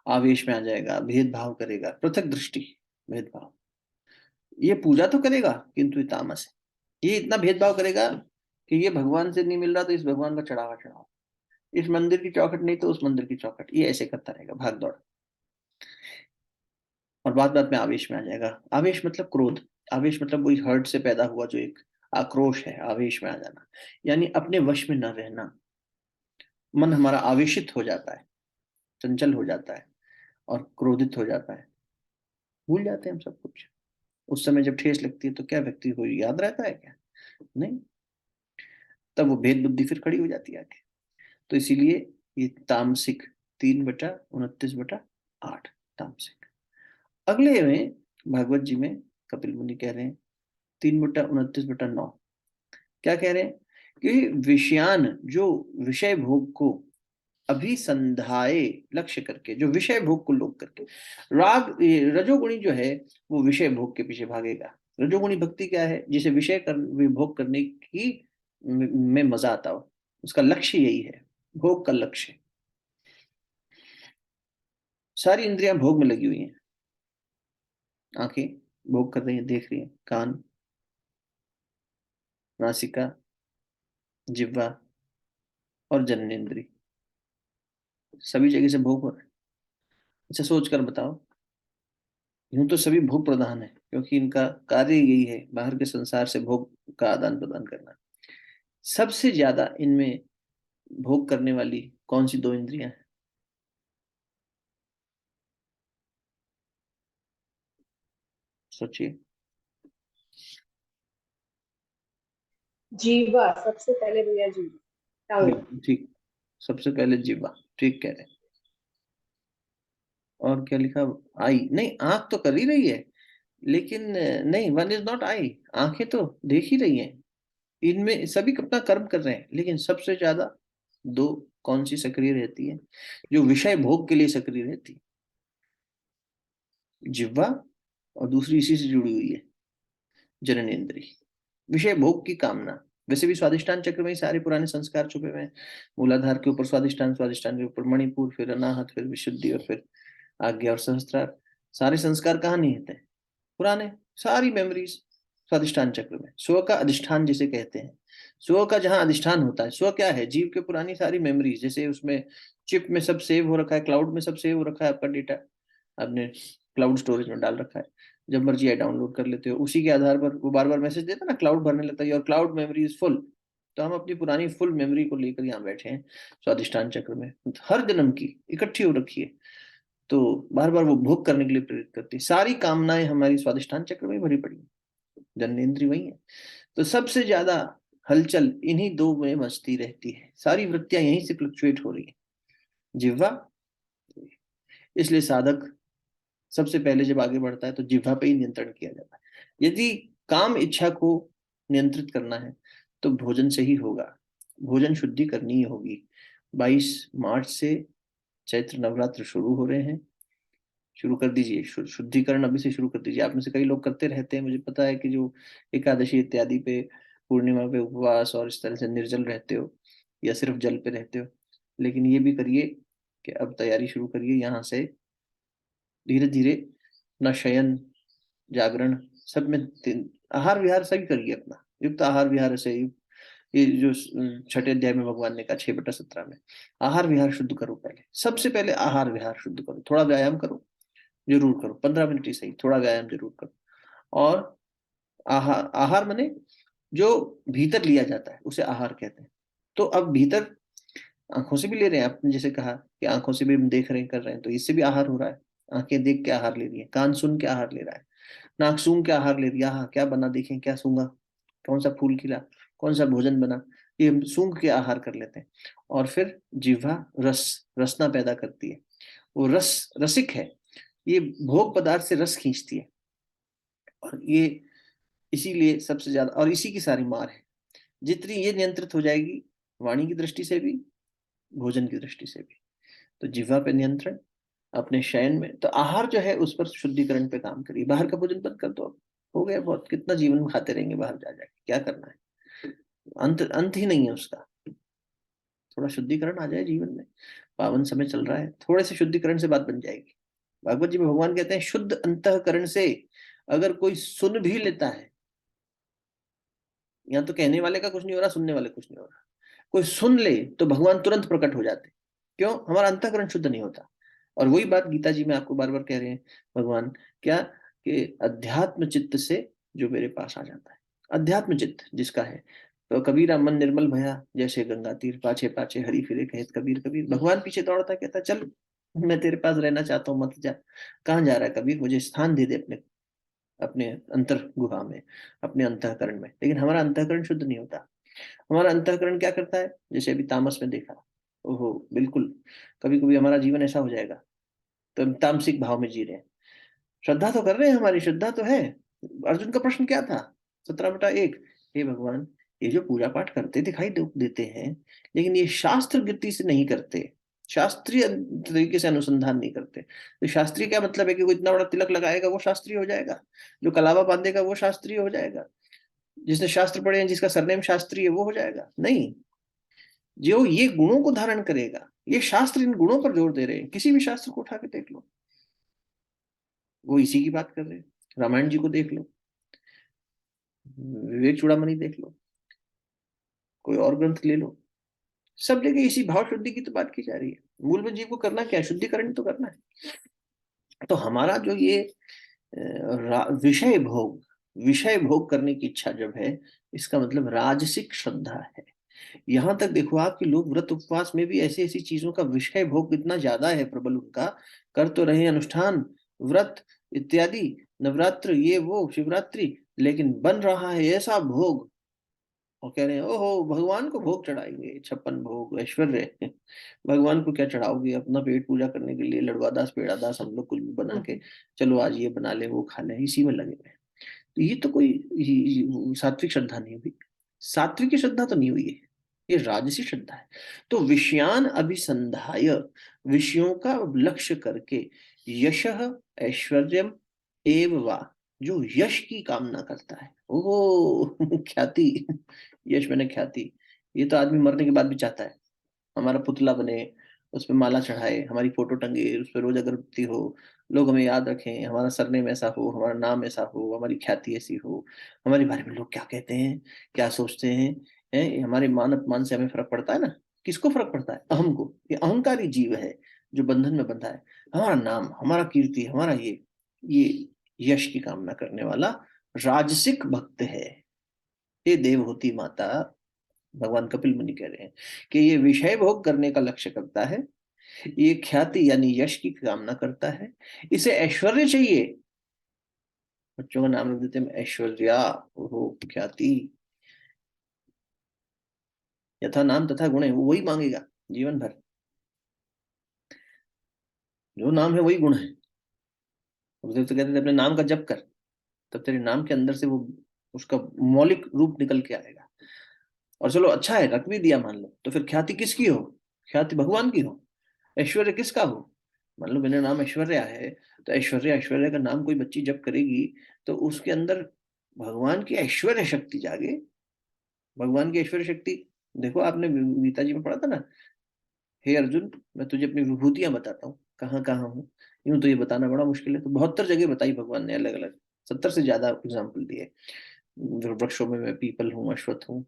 आवेश में आ जाएगा, भेदभाव करेगा, पृथक दृष्टि, भेदभाव। ये पूजा तो करेगा किंतु ये तामस है। ये इतना भेदभाव करेगा कि ये भगवान से नहीं मिल रहा तो इस भगवान का चढ़ावा चढ़ाओ, इस मंदिर की चौखट नहीं तो उस मंदिर की चौखट, ये ऐसे करता रहेगा, भाग दौड़। और बात बात में आवेश में आ जाएगा। आवेश मतलब क्रोध, आवेश मतलब वही हर्ट से पैदा हुआ जो एक आक्रोश है, आवेश में आ जाना, यानी अपने वश में न रहना। मन हमारा आवेशित हो जाता है, चंचल हो जाता है और क्रोधित हो जाता है, भूल जाते हैं हम सब कुछ। उस समय जब ठेस लगती है तो क्या व्यक्ति को याद रहता है क्या? नहीं। तब वो भेद बुद्धि फिर खड़ी हो जाती है आगे। तो इसीलिए ये तामसिक, 3/29/8 तामसिक। अगले में भागवत जी में कपिल मुनि कह रहे हैं 3/29/9, क्या कह रहे हैं? कि विषयान, जो विषय भोग को अभिसंधाए, लक्ष्य करके, जो विषय भोग को लोग करके, रजोगुणी जो है वो विषय भोग के पीछे भागेगा। रजोगुणी भक्ति क्या है? जिसे विषय भोग करने की में मजा आता हो, उसका लक्ष्य यही है, भोग का लक्ष्य। सारी इंद्रियां भोग में लगी हुई हैं। आंखें भोग कर रही हैं, देख रही हैं, कान, नासिका, जिह्वा और जननेंद्री, सभी जगह से भोग हो रहा है। अच्छा सोच कर बताओ, यूं तो सभी भोग प्रधान है, क्योंकि इनका कार्य यही है बाहर के संसार से भोग का आदान प्रदान करना। सबसे ज्यादा इनमें भोग करने वाली कौन सी दो इंद्रियां हैं? सोचिए। जीवा सबसे पहले भैया, जीवा, टंग। बिल्कुल ठीक, सबसे पहले जिह्वा, ठीक कह रहे हैं। और क्या लिखा? आई नहीं, आंख तो कर ही रही है, लेकिन नहीं, वन इज नॉट आई। आंखें तो देख ही रही हैं, इनमें सभी अपना कर्म कर रहे हैं, लेकिन सबसे ज्यादा दो कौन सी सक्रिय रहती है, जो विषय भोग के लिए सक्रिय रहती है? जिह्वा, और दूसरी इसी से जुड़ी हुई है, जननेंद्री, विषय भोग की कामना। वैसे भी स्वादिष्टान चक्र में ही सारे पुराने संस्कार छुपे हुए हैं। मूलाधार के ऊपर स्वादिष्टान, स्वादिष्टान के ऊपर मणिपुर, फिर अनाहत, फिर विशुद्धि, और फिर आज्ञा और सहस्त्रार। सारे संस्कार कहाँ निहित हैं? पुराने, सारी मेमोरीज स्वादिष्ठान चक्र में। स्व का अधिष्ठान जिसे कहते हैं, स्व का जहां अधिष्ठान होता है। स्व क्या है? जीव के पुरानी सारी मेमोरीज, जैसे उसमें चिप में सब सेव हो रखा है, क्लाउड में सब सेव हो रखा है, आपका डेटा आपने क्लाउड स्टोरेज में डाल रखा है, जब मर्जी है डाउनलोड कर लेते हो। उसी के आधार पर वो बार बार मैसेज देता है ना, क्लाउड भरने लगता है, your cloud memory is full. तो हम अपनी पुरानी फुल मेमोरी को लेकर यहाँ बैठे हैं स्वादिष्ठान चक्र में, हर जन्म की इकट्ठी हो रखी है। तो बार बार वो भोग करने के लिए प्रेरित करती है। सारी कामनाएं हमारी स्वादिष्ठान चक्र में भरी पड़ी है, जननेन्द्रिय वही है। तो सबसे ज्यादा हलचल इन्हीं दो में मचती रहती है, सारी वृत्तियां यहीं से फ्लक्चुएट हो रही है, जिह्वा। इसलिए साधक सबसे पहले जब आगे बढ़ता है तो जिह्वा पे ही नियंत्रण किया जाता है। यदि काम इच्छा को नियंत्रित करना है तो भोजन से ही होगा, भोजन शुद्धि करनी ही होगी। 22 मार्च से चैत्र नवरात्र शुरू हो रहे हैं, शुरू कर दीजिए, शुद्धिकरण अभी से शुरू कर दीजिए। आप में से कई लोग करते रहते हैं, मुझे पता है कि जो एकादशी इत्यादि पे, पूर्णिमा पे उपवास और इस तरह से निर्जल रहते हो या सिर्फ जल पे रहते हो, लेकिन ये भी करिए कि अब तैयारी शुरू करिए यहाँ से, धीरे धीरे न शयन, जागरण, सब में आहार विहार सभी करिए अपना, युक्त आहार विहार से युक्त। ये जो छठे अध्याय में भगवान ने कहा 6/17 में, आहार विहार शुद्ध करो। पहले सबसे पहले आहार विहार शुद्ध करो, थोड़ा व्यायाम करो, जरूर करो, 15 मिनट ही सही, थोड़ा व्यायाम जरूर करो। और आहार, आहार माने जो भीतर लिया जाता है उसे आहार कहते हैं। तो अब भीतर आंखों से भी ले रहे हैं, आपने जैसे कहा कि आंखों से भी हम देख रहे हैं, कर रहे हैं, तो इससे भी आहार हो रहा है। आंखें देख के आहार ले रही है, कान सुन के आहार ले रहा है, नाक सूंघ के आहार ले रही है, हाँ क्या बना, देखें क्या सूंघा, कौन सा फूल खिला, कौन सा भोजन बना, ये हम सूंघ के आहार कर लेते हैं। और फिर जिह्वा रस, रसना पैदा करती है, वो रस रसिक है, ये भोग पदार्थ से रस खींचती है। और ये इसीलिए सबसे ज्यादा, और इसी की सारी मार है। जितनी ये नियंत्रित हो जाएगी वाणी की दृष्टि से भी, भोजन की दृष्टि से भी, तो जिह्वा पे नियंत्रण, अपने शयन में तो आहार जो है उस पर शुद्धिकरण पे काम करिए। बाहर का भोजन बंद कर दो, अब हो गया बहुत, कितना जीवन खाते रहेंगे बाहर जा जाके, क्या करना है, अंत अंत ही नहीं है उसका। थोड़ा शुद्धिकरण आ जाए जीवन में, पावन समय चल रहा है, थोड़े से शुद्धिकरण से बात बन जाएगी। भागवत जी में भगवान कहते हैं शुद्ध अंतःकरण से अगर कोई सुन भी लेता है, यहाँ तो कहने वाले का कुछ नहीं हो रहा, सुनने वाले कुछ नहीं हो रहा, कोई सुन ले तो भगवान तुरंत प्रकट हो जाते। क्यों? हमारा अंतःकरण शुद्ध नहीं होता। और वही बात गीता जी में आपको बार बार कह रहे हैं भगवान, क्या कि अध्यात्म चित्त से जो मेरे पास आ जाता है, अध्यात्म चित्त जिसका है, तो कबीरा मन निर्मल भया जैसे गंगा तीर, पाछे पाछे हरि फिरे कहत कबीर कबीर। भगवान पीछे दौड़ता कहता चल मैं तेरे पास रहना चाहता हूँ, मत जा। कहाँ जा रहा है कबीर? मुझे स्थान दे दे अपने, अपने अंतर गुहा में, अपने अंतःकरण में। लेकिन हमारा अंतःकरण शुद्ध नहीं होता। हमारा अंतःकरण क्या करता है? जैसे अभी तामस में देखा, ओहो बिल्कुल, कभी कभी हमारा जीवन ऐसा हो जाएगा तो हम तामसिक भाव में जी रहे हैं। श्रद्धा तो कर रहे हैं, हमारी श्रद्धा तो है। अर्जुन का प्रश्न क्या था? 17/1, हे भगवान, ये जो पूजा पाठ करते दिखाई देते हैं, लेकिन ये शास्त्र गति से नहीं करते, शास्त्रीय तरीके से अनुसंधान नहीं करते। तो शास्त्रीय क्या मतलब है कि वो इतना बड़ा तिलक लगाएगा वो शास्त्रीय हो जाएगा, जो कलावा बांधेगा वो शास्त्रीय हो जाएगा, जिसने शास्त्र पढ़े हैं, जिसका सरनेम शास्त्री है वो हो जाएगा? नहीं। जो ये गुणों को धारण करेगा, ये शास्त्र इन गुणों पर जोर दे रहे हैं। किसी भी शास्त्र को उठा के देख लो, वो इसी की बात कर रहे हैं। रामायण जी को देख लो, विवेक चूड़ामणि देख लो, कोई और ग्रंथ ले लो, सब जगह इसी भाव शुद्धि की तो बात की जा रही है। मूल में जीव को करना क्या है? शुद्धिकरण तो करना है। तो हमारा जो ये विषय भोग करने की इच्छा जब है, इसका मतलब राजसिक श्रद्धा है। यहां तक देखो आप कि लोग व्रत उपवास में भी ऐसी ऐसी चीजों का विषय भोग इतना ज्यादा है प्रबल उनका, कर तो रहे अनुष्ठान व्रत इत्यादि, नवरात्र ये वो शिवरात्रि, लेकिन बन रहा है ऐसा भोग, और कह रहे हैं ओहो भगवान को भोग चढ़ाएंगे, 56 भोग ऐश्वर्य। भगवान को क्या चढ़ाओगे? अपना पेट पूजा करने के लिए लड़वा दास पेड़ा दास हम लोग कुछ भी बना के, चलो आज ये बना ले वो खा ले, इसी में लगे हुए हैं। तो ये तो कोई सात्विक श्रद्धा नहीं हुई, सात्विक श्रद्धा तो नहीं हुई है, ये राजसी श्रद्धा है। तो विषयान अभिसंधाय, विषयों का लक्ष्य करके, यशः ऐश्वर्यम एव वा, जो यश की कामना करता है, ओहो ख्याति, यश मैंने ख्याति, ये तो आदमी मरने के बाद भी चाहता है, हमारा पुतला बने, उस पर माला चढ़ाए, हमारी फोटो टंगे, उस पर रोज अगरबत्ती हो, लोग हमें याद रखें, हमारा सरनेम ऐसा हो, हमारा नाम ऐसा हो, हमारी ख्याति ऐसी हो, हमारे बारे में लोग क्या कहते हैं, क्या सोचते हैं, हमारे मान अपमान से हमें फर्क पड़ता है ना? किसको फर्क पड़ता है? अहम को। ये अहंकारी जीव है जो बंधन में बंधा है। हमारा नाम, हमारा कीर्ति, हमारा ये यश की कामना करने वाला राजसिक भक्त है। ये देवहूति माता, भगवान कपिल मुनि कह रहे हैं कि ये विषय भोग करने का लक्ष्य करता है, ये ख्याति यानी यश की कामना करता है, इसे ऐश्वर्य चाहिए, बच्चों का नाम रख देते हैं ऐश्वर्या, ओहो ख्याति, यथा नाम तथा गुण है, वो वही मांगेगा जीवन भर, जो नाम है वही गुण है। गुरुदेव तो कहते थे अपने नाम का जप कर, तब तेरे नाम के अंदर से वो उसका मौलिक रूप निकल के आएगा। और चलो अच्छा है, रख भी दिया मान लो, तो फिर ख्याति किसकी हो? ख्याति भगवान की हो। ऐश्वर्य किसका हो? मान लो मेरा नाम ऐश्वर्या है, तो ऐश्वर्या, ऐश्वर्या का नाम कोई बच्ची जब करेगी तो उसके अंदर भगवान की ऐश्वर्य शक्ति जागे। भगवान की ऐश्वर्य शक्ति, देखो आपने गीता जी में पढ़ा था ना, हे अर्जुन मैं तुझे अपनी विभूतियां बताता हूँ, कहाँ कहाँ हूँ, यूं तो ये बताना बड़ा मुश्किल है, तो 72 जगह बताई भगवान ने, अलग अलग 70 से ज्यादा एग्जाम्पल दिए। वृक्षों में मैं पीपल हूँ, अश्वत्थ हूँ,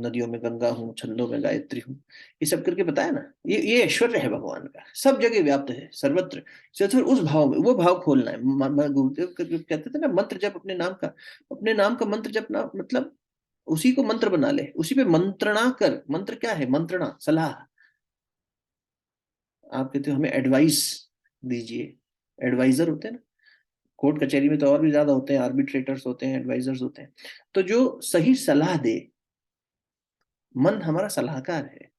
नदियों में गंगा हूँ, छंदों में गायत्री हूँ, ये सब करके बताया ना। ये ऐश्वर्य है भगवान का, सब जगह व्याप्त है, सर्वत्र। फिर उस भाव में वो भाव खोलना है। गुरुदेव कहते थे ना, मंत्र जप अपने नाम का, अपने नाम का मंत्र जपना मतलब उसी को मंत्र बना ले, उसी पे मंत्रणा कर। मंत्र क्या है? मंत्रणा, सलाह। आप कहते हो हमें एडवाइस दीजिए, एडवाइजर होते हैं ना, कोर्ट कचहरी में तो और भी ज्यादा होते हैं, आर्बिट्रेटर्स होते हैं, एडवाइजर्स होते हैं। तो जो सही सलाह दे, मन हमारा सलाहकार है,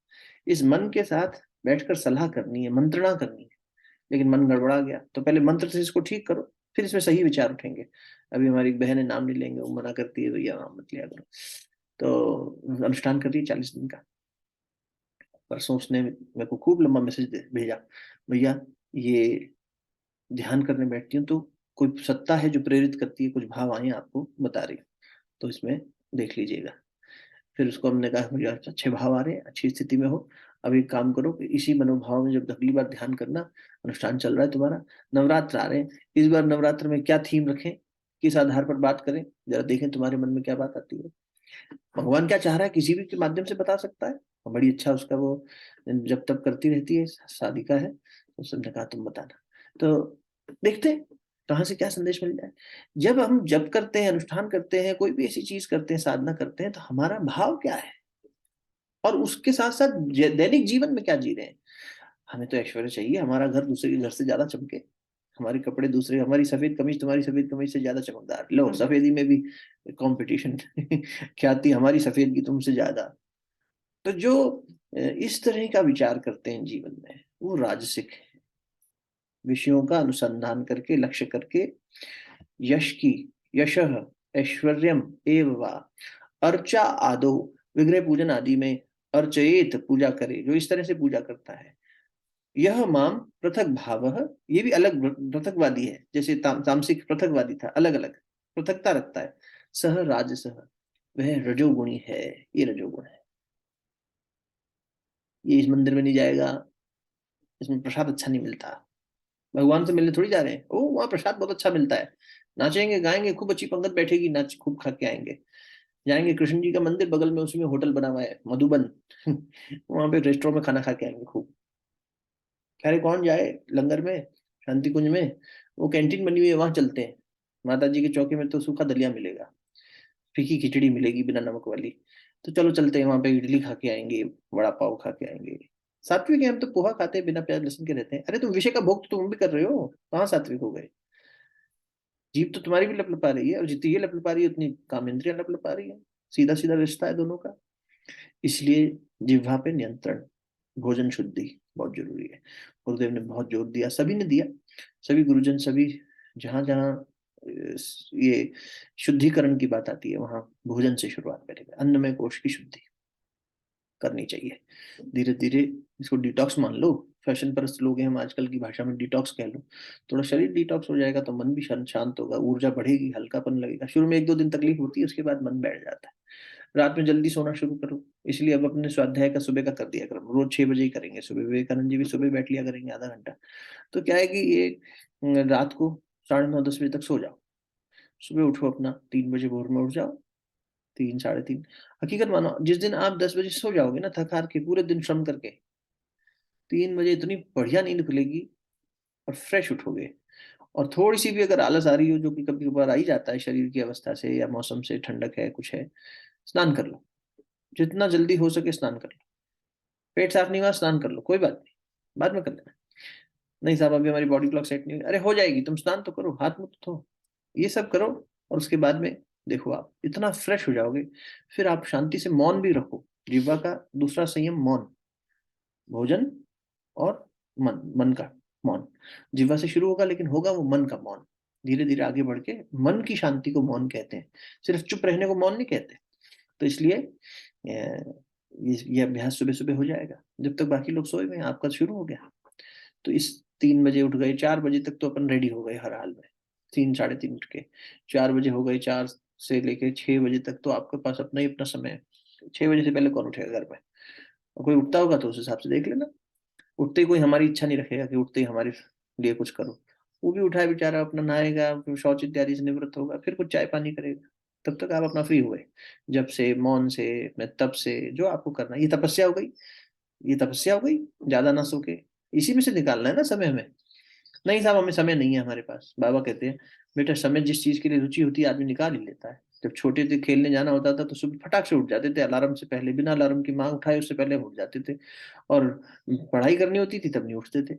इस मन के साथ बैठकर सलाह करनी है, मंत्रणा करनी है। लेकिन मन गड़बड़ा गया तो पहले मंत्र से इसको ठीक करो, फिर इसमें सही विचार उठेंगे। अभी हमारी एक बहन है, नाम नहीं लेंगे, वो मना करती है भैया नाम मत लिया करो, तो अनुष्ठान कर रही है 40 दिन का। परसों उसने मेरे को खूब लंबा मैसेज भेजा, भैया ये ध्यान करने बैठती हूँ तो कोई सत्ता है जो प्रेरित करती है, कुछ भाव आए आपको बता रही हूँ, तो इसमें देख लीजिएगा। फिर उसको हमने कहा मुझे अच्छे भाव आ रहे हैं, अच्छी स्थिति में हो, अब एक काम करो कि इसी मनोभाव में जब अगली बार ध्यान करना, अनुष्ठान चल रहा है तुम्हारा, नवरात्र आ रहे हैं, इस बार नवरात्र में क्या थीम रखें, किस आधार पर बात करें, जरा देखें तुम्हारे मन में क्या बात आती है। भगवान क्या चाह रहा है किसी भी के माध्यम से बता सकता है, और बड़ी अच्छा उसका वो जब तब करती रहती है, साधिका है, तो उसने कहा तुम बताना। तो देखते हैं कहाँ से क्या संदेश मिल जाए। जब हम जप करते हैं, अनुष्ठान करते हैं, कोई भी ऐसी चीज करते हैं, साधना करते हैं, तो हमारा भाव क्या है, और उसके साथ साथ दैनिक जीवन में क्या जी रहे हैं। हमें तो ऐश्वर्य चाहिए, हमारा घर दूसरे के घर से ज्यादा चमके, हमारे कपड़े दूसरे, हमारी सफेद कमीज तुम्हारी सफेद कमीज से ज्यादा चमकदार, लो सफेदी में भी कंपटीशन। ख्याति हमारी सफेद की तुमसे ज्यादा। तो जो इस तरह का विचार करते हैं जीवन में, वो राजसिक है। विषयों का अनुसंधान करके, लक्ष्य करके, यश की, यशः ऐश्वर्यम एव वा, अर्चा आदो, विग्रह पूजन आदि में, अर्चयेत पूजा करे, जो इस तरह से पूजा करता है, यह माम पृथक भाव, ये भी अलग पृथकवादी है, जैसे तामसिक पृथकवादी था, अलग अलग पृथकता रखता है। सह राजसह, वह रजोगुणी है, ये रजोगुण है। ये इस मंदिर में नहीं जाएगा, इसमें प्रसाद अच्छा नहीं मिलता। भगवान से मिलने थोड़ी जा रहे हैं, ओ वहाँ प्रसाद बहुत अच्छा मिलता है, नाचेंगे गाएंगे, खूब अच्छी पंगत बैठेगी, नाच खूब खा के आएंगे। जाएंगे कृष्ण जी का मंदिर बगल में, उसमें होटल बना हुआ है मधुबन वहां पे रेस्टोरेंट में खाना खा के आएंगे खूब। कह रहे कौन जाए लंगर में, शांति कुंज में, वो कैंटीन बनी हुई है वहां चलते हैं। माता जी के चौके में तो सूखा दलिया मिलेगा, फीकी खिचड़ी मिलेगी बिना नमक वाली। तो चलो चलते हैं वहां पे, इडली खा के आएंगे, वड़ा पाव खा के आएंगे। सात्विक है, हम तो पोहा खाते हैं बिना प्याज लहसुन के रहते हैं। अरे तुम विषय का भोग तो तुम भी कर रहे हो, कहाँ सात्विक हो गए? जीभ तो तुम्हारी भी लपलपा रही है, और जितनी ये लपलपा रही है उतनी काम इंद्रियां लपलपा रही है। सीधा सीधा रिश्ता है दोनों का। इसलिए जिह्वा पे नियंत्रण, भोजन शुद्धि बहुत जरूरी है। गुरुदेव ने बहुत जोर दिया, सभी ने दिया, सभी गुरुजन, सभी, जहां जहां ये शुद्धिकरण की बात आती है वहां भोजन से शुरुआत करेंगे। अन्नमय कोश की शुद्धि करनी चाहिए। धीरे धीरे इसको डिटॉक्स मान लो, फैशन परस्त लोग हैं हम, आजकल की भाषा में डिटॉक्स कह लो। थोड़ा शरीर डिटॉक्स हो जाएगा तो मन भी शांत होगा, ऊर्जा बढ़ेगी, हल्कापन लगेगा। शुरू में 1-2 दिन तकलीफ होती है, उसके बाद मन बैठ जाता है। रात में जल्दी सोना शुरू करो। इसलिए अब अपने स्वाध्याय का सुबह का कर दिया करो, रोज 6 बजे ही करेंगे सुबह। विवेकानंद जी भी सुबह बैठ लिया करेंगे आधा घंटा। तो क्या है कि ये रात को 9:30-10 बजे तक सो जाओ, सुबह उठो अपना 3 बजे भोर में उठ जाओ, 3, 3:30। हकीकत मानो, जिस दिन आप 10 बजे सो जाओगे ना, थक हार के पूरे दिन श्रम करके, 3 बजे इतनी बढ़िया नींद खुलेगी और फ्रेश उठोगे। और थोड़ी सी भी अगर आलस आ रही हो, जो कि कभी कभार आ ही जाता है शरीर की अवस्था से या मौसम से, ठंडक है कुछ है, स्नान कर लो, जितना जल्दी हो सके स्नान कर लो। पेट साफ नहीं हुआ, स्नान कर लो, कोई बात नहीं, बाद में कर लेना। नहीं साहब अभी हमारी बॉडी क्लॉक सेट नहीं हुई, अरे हो जाएगी, तुम स्नान तो करो, हाथ मुंह तो धो, ये सब करो। और उसके बाद में देखो आप इतना फ्रेश हो जाओगे। फिर आप शांति से मौन भी रखो। जिह्वा का दूसरा संयम मौन, भोजन और मन, मन का मौन। जिह्वा से शुरू होगा लेकिन होगा वो मन का मौन। धीरे धीरे आगे बढ़ के मन की शांति को मौन कहते हैं, सिर्फ चुप रहने को मौन नहीं कहते। तो इसलिए ये अभ्यास सुबह सुबह हो जाएगा, जब तक बाकी लोग सोए हुए हैं, आपका शुरू हो गया। तो इस 3 बजे उठ गए, 4 बजे तक तो अपन रेडी हो गए हर हाल में, 3, 3:30 उठ के 4 बजे हो गए, 4 से लेके 6 बजे तक तो आपके पास अपना ही अपना समय है। 6 बजे से पहले कौन उठेगा घर में? और कोई उठता होगा तो उस हिसाब से देख लेना। उठते ही कोई हमारी इच्छा नहीं रखेगा कि उठते ही हमारे लिए कुछ करो। वो भी उठा है बेचारा, अपना नहाएगा, फिर शौच इत्यादि से निवृत्त होगा, फिर कुछ चाय पानी करेगा। तब तक आप अपना फ्री हुए, जब से, मौन से, अपने तप से, जो आपको करना है। ये तपस्या हो गई, ये तपस्या हो गई, ज्यादा ना सो के। इसी में से निकालना है ना समय हमें। नहीं साहब हमें समय नहीं है हमारे पास, बाबा कहते हैं बेटा समय जिस चीज के लिए रुचि होती है आदमी निकाल ही लेता है। जब छोटे थे खेलने जाना होता था तो सुबह फटाक से उठ जाते थे, अलार्म से पहले, बिना अलार्म की माँ उठाए उससे पहले उठ जाते थे। और पढ़ाई करनी होती थी तब नहीं उठते थे,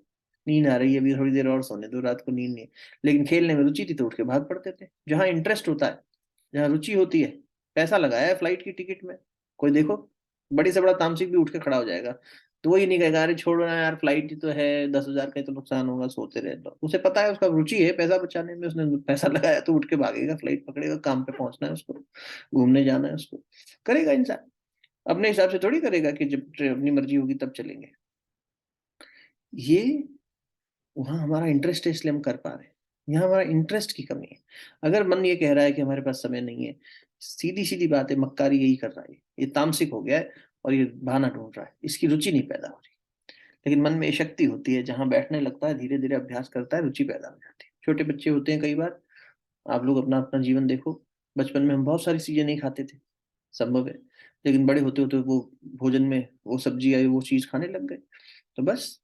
नींद आ रही है अभी थोड़ी देर और सोने दो, रात को नींद नहीं है। लेकिन खेलने में रुचि थी तो उठ के भाग पड़ते थे। जहाँ इंटरेस्ट होता है, जहाँ रुचि होती है, पैसा लगाया है फ्लाइट की टिकट में, कोई देखो बड़ी से बड़ा तामसिक भी उठ के खड़ा हो जाएगा। तो वही नहीं कहेगा अरे छोड़ो ना यार, फ्लाइट ही तो है, 10,000 का ही तो नुकसान होगा, सोते रहे। तो उसे पता है, उसका रुचि है पैसा बचाने में, उसने पैसा लगाया तो उठ के भागेगा, फ्लाइट पकड़ेगा, काम पे पहुंचना है उसको, घूमने जाना है उसको, करेगा इंसान। अपने हिसाब से थोड़ी करेगा कि जब अपनी मर्जी होगी तब चलेंगे। ये वहां हमारा इंटरेस्ट है इसलिए हम कर पा रहे हैं। यहाँ हमारा इंटरेस्ट की कमी है। अगर मन ये कह रहा है कि हमारे पास समय नहीं है, सीधी सीधी बात है, मक्कारी यही कर रहा है, ये तामसिक हो गया है और ये बहाना ढूंढ रहा है, इसकी रुचि नहीं पैदा हो रही। लेकिन मन में ये शक्ति होती है, जहां बैठने लगता है, धीरे धीरे अभ्यास करता है, रुचि पैदा हो जाती है। छोटे बच्चे होते हैं कई बार, आप लोग अपना अपना जीवन देखो, बचपन में हम बहुत सारी चीजें नहीं खाते थे, संभव है, लेकिन बड़े होते होते वो भोजन में वो सब्जी आई वो चीज खाने लग गए। तो बस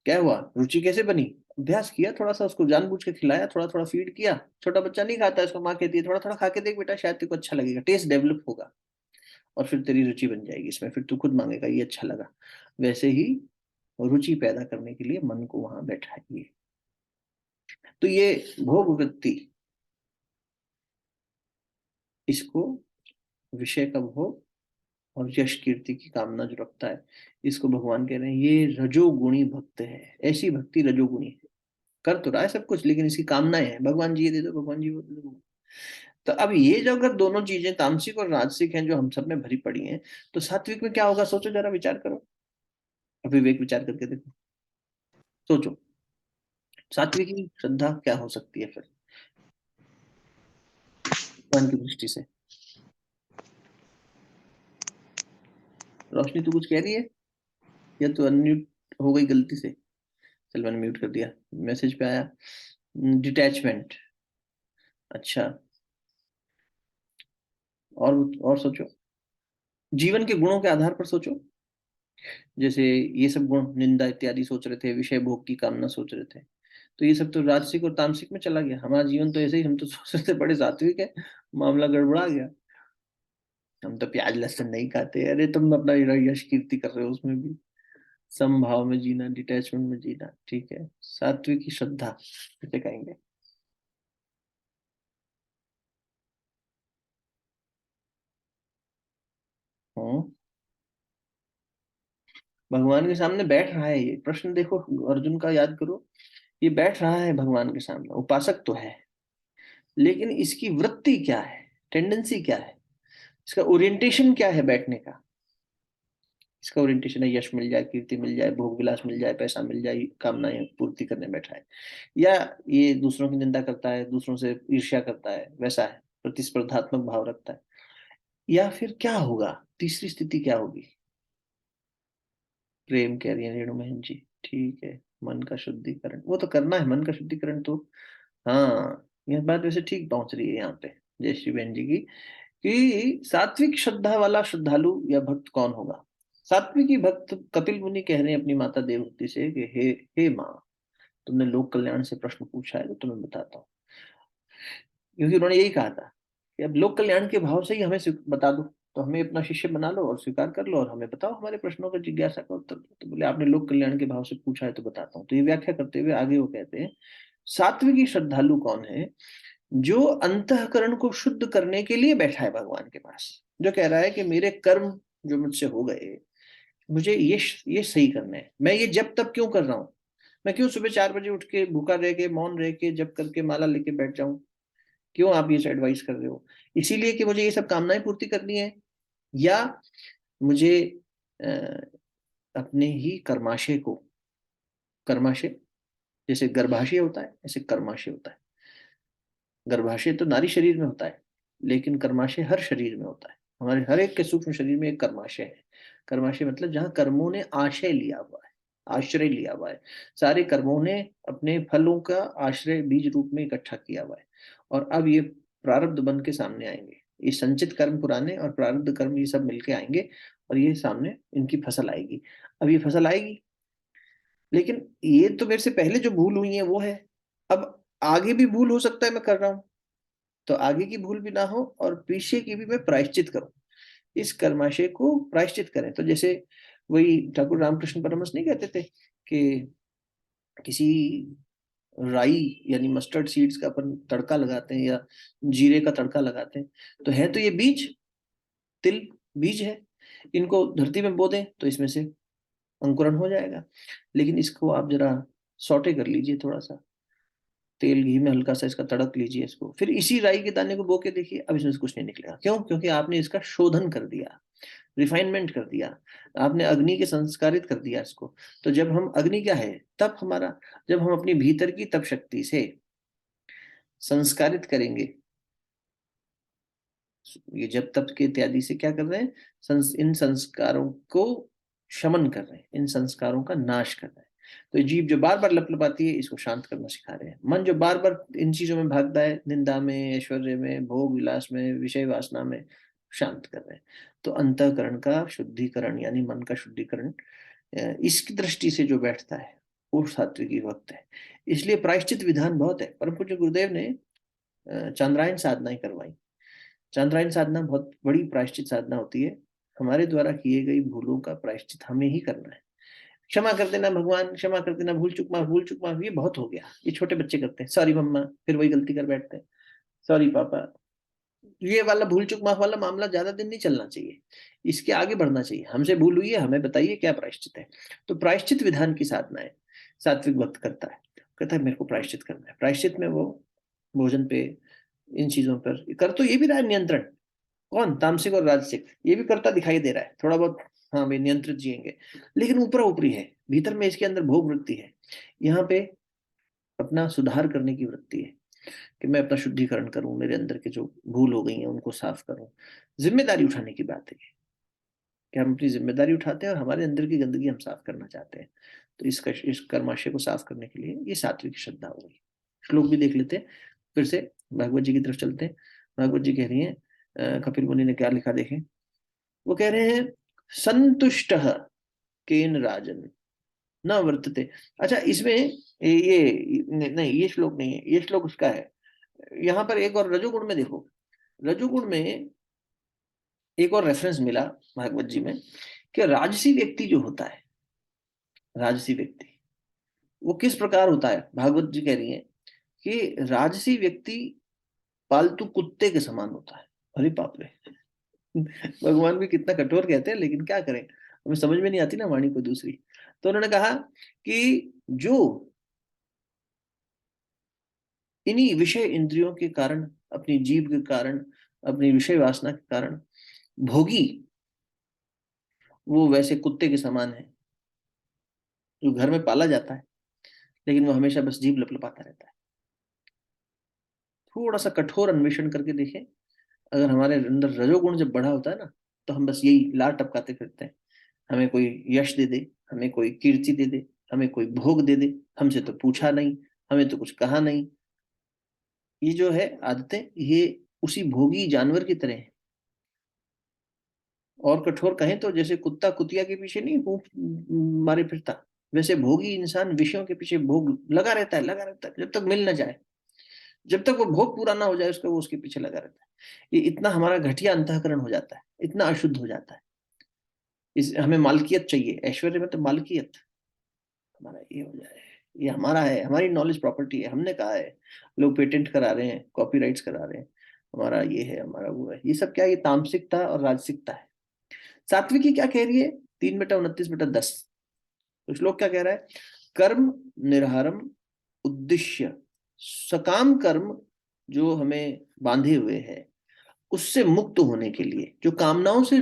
क्या हुआ, रुचि कैसे बनी? अभ्यास किया, थोड़ा सा उसको जानबूझ के खिलाया, थोड़ा थोड़ा फीड किया। छोटा बच्चा नहीं खाता है, उसको माँ कहती है थोड़ा थोड़ा खा के देख बेटा, शायद तेरे को अच्छा लगेगा, टेस्ट डेवलप होगा और फिर तेरी रुचि बन जाएगी इसमें, फिर तू खुद मांगेगा ये अच्छा लगा। वैसे ही रुचि पैदा करने के लिए मन को वहां बैठाइए। तो ये भोग वृत्ति, इसको विषय का भोग और यश कीर्ति की कामना जो रखता है, इसको भगवान कह रहे हैं ये रजोगुणी भक्त है। ऐसी भक्ति रजोगुणी है, कर तो रहा है सब कुछ लेकिन इसकी कामनाएं हैं, भगवान जी ये दे दो, भगवान जी वो दे दो। तो अब ये जो अगर दोनों चीजें तामसिक और राजसिक हैं जो हम सब में भरी पड़ी हैं, तो सात्विक में क्या होगा? सोचो जरा, विचार करो, विवेक विचार करके देखो, सोचो सात्विक की श्रद्धा क्या हो सकती है फिर भगवान की दृष्टि से? रोशनी तू कुछ कह रही है या तू अनम्यूट हो गई गलती से? चल मैंने म्यूट कर दिया, मैसेज पे आया डिटैचमेंट। अच्छा, और सोचो, जीवन के गुणों के आधार पर सोचो। जैसे ये सब गुण निंदा इत्यादि सोच रहे थे, विषय भोग की कामना सोच रहे थे, तो ये सब तो राजसिक और तामसिक में चला गया। हमारा जीवन तो ऐसे ही, हम तो सोच रहे थे बड़े सात्विक है, मामला गड़बड़ा गया। हम तो प्याज लहसुन नहीं खाते, अरे तुम अपना यश कीर्ति कर रहे हो उसमें भी। समभाव में जीना, डिटैचमेंट में जीना, ठीक है। सात्विक की श्रद्धा कैसे कहेंगे? हम्म, भगवान के सामने बैठ रहा है ये प्रश्न, देखो अर्जुन का याद करो। ये बैठ रहा है भगवान के सामने, उपासक तो है, लेकिन इसकी वृत्ति क्या है, टेंडेंसी क्या है, इसका ओरिएंटेशन क्या है बैठने का? इसका ओरिएंटेशन है यश मिल जाए, कीर्ति मिल जाए, भोग विलास मिल जाए, पैसा मिल जाए, कामनाएं पूर्ति करने बैठा है, या ये दूसरों की निंदा करता है, दूसरों से ईर्ष्या करता है, वैसा है, प्रतिस्पर्धात्मक भाव रखता है, या फिर क्या होगा? तीसरी स्थिति क्या होगी? प्रेम कह रही है रेणु बहन जी, ठीक है। मन का शुद्धिकरण, वो तो करना है, मन का शुद्धिकरण तो। हाँ, यह बात वैसे ठीक पहुंच रही है यहाँ पे जय श्री बहन जी की, कि सात्विक श्रद्धा वाला श्रद्धालु या भक्त कौन होगा? सात्विकी भक्त कपिल मुनि कह रहे हैं अपनी माता देवहूति से कि हे माँ, तुमने लोक कल्याण से प्रश्न पूछा है तो तुम्हें बताता हूँ। क्योंकि उन्होंने यही कहा था कि अब लोक कल्याण के भाव से ही हमें बता दो, तो हमें अपना शिष्य बना लो और स्वीकार कर लो, और हमें बताओ हमारे प्रश्नों का, जिज्ञासा का उत्तर दो। तो बोले आपने लोक कल्याण के भाव से पूछा है तो बताता हूँ। तो ये व्याख्या करते हुए आगे वो कहते हैं, सात्विकी श्रद्धालु कौन है? जो अंतःकरण को शुद्ध करने के लिए बैठा है भगवान के पास, जो कह रहा है कि मेरे कर्म जो मुझसे हो गए, मुझे ये सही करना है। मैं ये जब तब क्यों कर रहा हूँ? मैं क्यों सुबह 4 बजे उठ के भूखा रह के मौन रह के जब करके माला लेके बैठ जाऊं? क्यों आप ये एडवाइस कर रहे हो? इसीलिए कि मुझे ये सब कामनाएं पूर्ति करनी है, या मुझे अ, अपने ही कर्माशय को, कर्माशय जैसे गर्भाशय होता है ऐसे कर्माशय होता है। गर्भाशय तो नारी शरीर में होता है, लेकिन कर्माशय हर शरीर में होता है। हमारे हर एक के सूक्ष्म शरीर में एक कर्माशय है। कर्माशय मतलब जहाँ कर्मों ने आशय लिया हुआ है, आश्रय लिया हुआ है। सारे कर्मों ने अपने फलों का आश्रय बीज रूप में इकट्ठा किया हुआ है, और अब ये प्रारब्ध बन के सामने आएंगे। ये संचित कर्म पुराने और प्रारब्ध कर्म ये सब मिलके आएंगे, और ये सामने इनकी फसल आएगी। अब ये फसल आएगी, लेकिन ये तो मेरे से पहले जो भूल हुई है वो है। अब आगे भी भूल हो सकता है मैं कर रहा हूं, तो आगे की भूल भी ना हो और पीछे की भी मैं प्रायश्चित करूं। इस कर्माशय को प्रायश्चित करें। तो जैसे वही ठाकुर रामकृष्ण परमहंस नहीं कहते थे कि किसी राई यानी मस्टर्ड सीड्स का अपन तड़का लगाते हैं, या जीरे का तड़का लगाते हैं, तो है तो ये बीज, तिल बीज है, इनको धरती में बो दें तो इसमें से अंकुरण हो जाएगा। लेकिन इसको आप जरा सौटे कर लीजिए, थोड़ा सा तेल घी में हल्का सा इसका तड़क लीजिए इसको, फिर इसी राई के दाने को बो के देखिए, अब इसमें से कुछ नहीं निकलेगा। क्यों? क्योंकि आपने इसका शोधन कर दिया, रिफाइनमेंट कर दिया, आपने अग्नि के संस्कारित कर दिया इसको। तो जब हम अग्नि क्या है तब हमारा, जब हम अपनी भीतर की तप शक्ति से संस्कारित करेंगे, ये जब तप के इत्यादि से क्या कर रहे हैं, इन संस्कारों को शमन कर रहे हैं, इन संस्कारों का नाश कर रहे हैं। तो जीव जो बार बार लपलपाती है इसको शांत करना सिखा रहे हैं। मन जो बार बार इन चीजों में भागता है, निंदा में, ऐश्वर्य में, भोग विलास में, विषय वासना में, शांत कर रहे हैं। तो अंतःकरण का शुद्धिकरण यानी मन का शुद्धिकरण इसकी दृष्टि से जो बैठता है वो सात्विकी भक्त है। इसलिए प्रायश्चित विधान बहुत है। परम पूज्य गुरुदेव ने चांद्रायन साधनाएं करवाई। चांद्रायन साधना बहुत बड़ी प्रायश्चित साधना होती है। हमारे द्वारा किए गई भूलों का प्रायश्चित हमें ही करना है। क्षमा कर देना भगवान, क्षमा कर देना, भूल चुक माफ, भूल चुक माफ, ये बहुत हो गया। ये छोटे बच्चे करते हैं, सॉरी मम्मा, फिर वही गलती कर बैठते हैं, सॉरी पापा। ये वाला भूल चुक माफ वाला मामला ज्यादा दिन नहीं चलना चाहिए, इसके आगे बढ़ना चाहिए। हमसे भूल हुई है, हमें बताइए क्या प्रायश्चित है। तो प्रायश्चित विधान की साधना है, सात्विक भक्त करता है, कहता है मेरे को प्रायश्चित करना है। प्रायश्चित में वो भोजन पे, इन चीजों पर कर तो ये भी रहा है नियंत्रण। कौन? तामसिक और राजसिक, ये भी करता दिखाई दे रहा है थोड़ा बहुत। हाँ भाई नियंत्रित जिएंगे, लेकिन ऊपर ऊपरी है, भीतर में इसके अंदर भोग वृत्ति है। यहाँ पे अपना सुधार करने की वृत्ति है कि मैं अपना शुद्धिकरण करूं, मेरे अंदर के जो भूल हो गई है उनको साफ करूं। जिम्मेदारी उठाने की बात है कि हम अपनी जिम्मेदारी उठाते हैं और हमारे अंदर की गंदगी हम साफ करना चाहते हैं। तो इस कर्माशय को साफ करने के लिए ये सात्विक श्रद्धा हो गई। श्लोक भी देख लेते हैं, फिर से भागवत जी की तरफ चलते हैं। भागवत जी कह रही है, कपिल मुनि ने क्या लिखा देखें। वो कह रहे हैं संतुष्ट केन राजन न वर्तते। अच्छा, इसमें नहीं, ये श्लोक नहीं है, ये श्लोक उसका है। यहाँ पर एक और रजोगुण में देखो, रजोगुण में एक और रेफरेंस मिला भागवत जी में कि राजसी व्यक्ति जो होता है, राजसी व्यक्ति वो किस प्रकार होता है। भागवत जी कह रही है कि राजसी व्यक्ति पालतू कुत्ते के समान होता है। अरे बाप रे, भगवान भी कितना कठोर कहते हैं, लेकिन क्या करें, हमें समझ में नहीं आती ना वाणी को दूसरी। तो उन्होंने कहा कि जो इन्हीं विषय इंद्रियों के कारण, अपनी जीव के कारण, अपनी विषय वासना के कारण भोगी, वो वैसे कुत्ते के समान है जो घर में पाला जाता है, लेकिन वो हमेशा बस जीभ लपलपाता रहता है। थोड़ा सा कठोर अन्वेषण करके देखें, अगर हमारे अंदर रजोगुण जब बढ़ा होता है ना, तो हम बस यही लार टपकाते फिरते हैं। हमें कोई यश दे दे, हमें कोई कीर्ति दे दे, हमें कोई भोग दे दे, हमसे तो पूछा नहीं, हमें तो कुछ कहा नहीं। ये जो है आदतें, ये उसी भोगी जानवर की तरह है। और कठोर कहें तो जैसे कुत्ता कुतिया के पीछे नहीं भूख मारे फिरता, वैसे भोगी इंसान विषयों के पीछे भोग लगा रहता है, लगा रहता है, जब तक मिल ना जाए, जब तक वो भोग पूरा ना हो जाए उसका, वो उसके पीछे लगा रहता है। ये इतना हमारा घटिया अंतःकरण हो जाता है, इतना अशुद्ध हो जाता है। इस हमें मालकियत चाहिए, ऐश्वर्य में तो मालकियत, हमारा ये हो जाए, ये हमारा है, हमारी नॉलेज प्रॉपर्टी है, हमने कहा है। लोग पेटेंट करा रहे हैं, कॉपीराइट्स करा रहे हैं, हमारा ये है, हमारा वो है। ये सब क्या है, ये तामसिकता और राजसिकता है। सात्विकी क्या कह रही है, 3/29/10। तो श्लोक क्या कह रहा है, कर्म निर्हारम उद्देश्य, सकाम कर्म जो हमें बांधे हुए है उससे मुक्त होने के लिए, जो कामनाओं से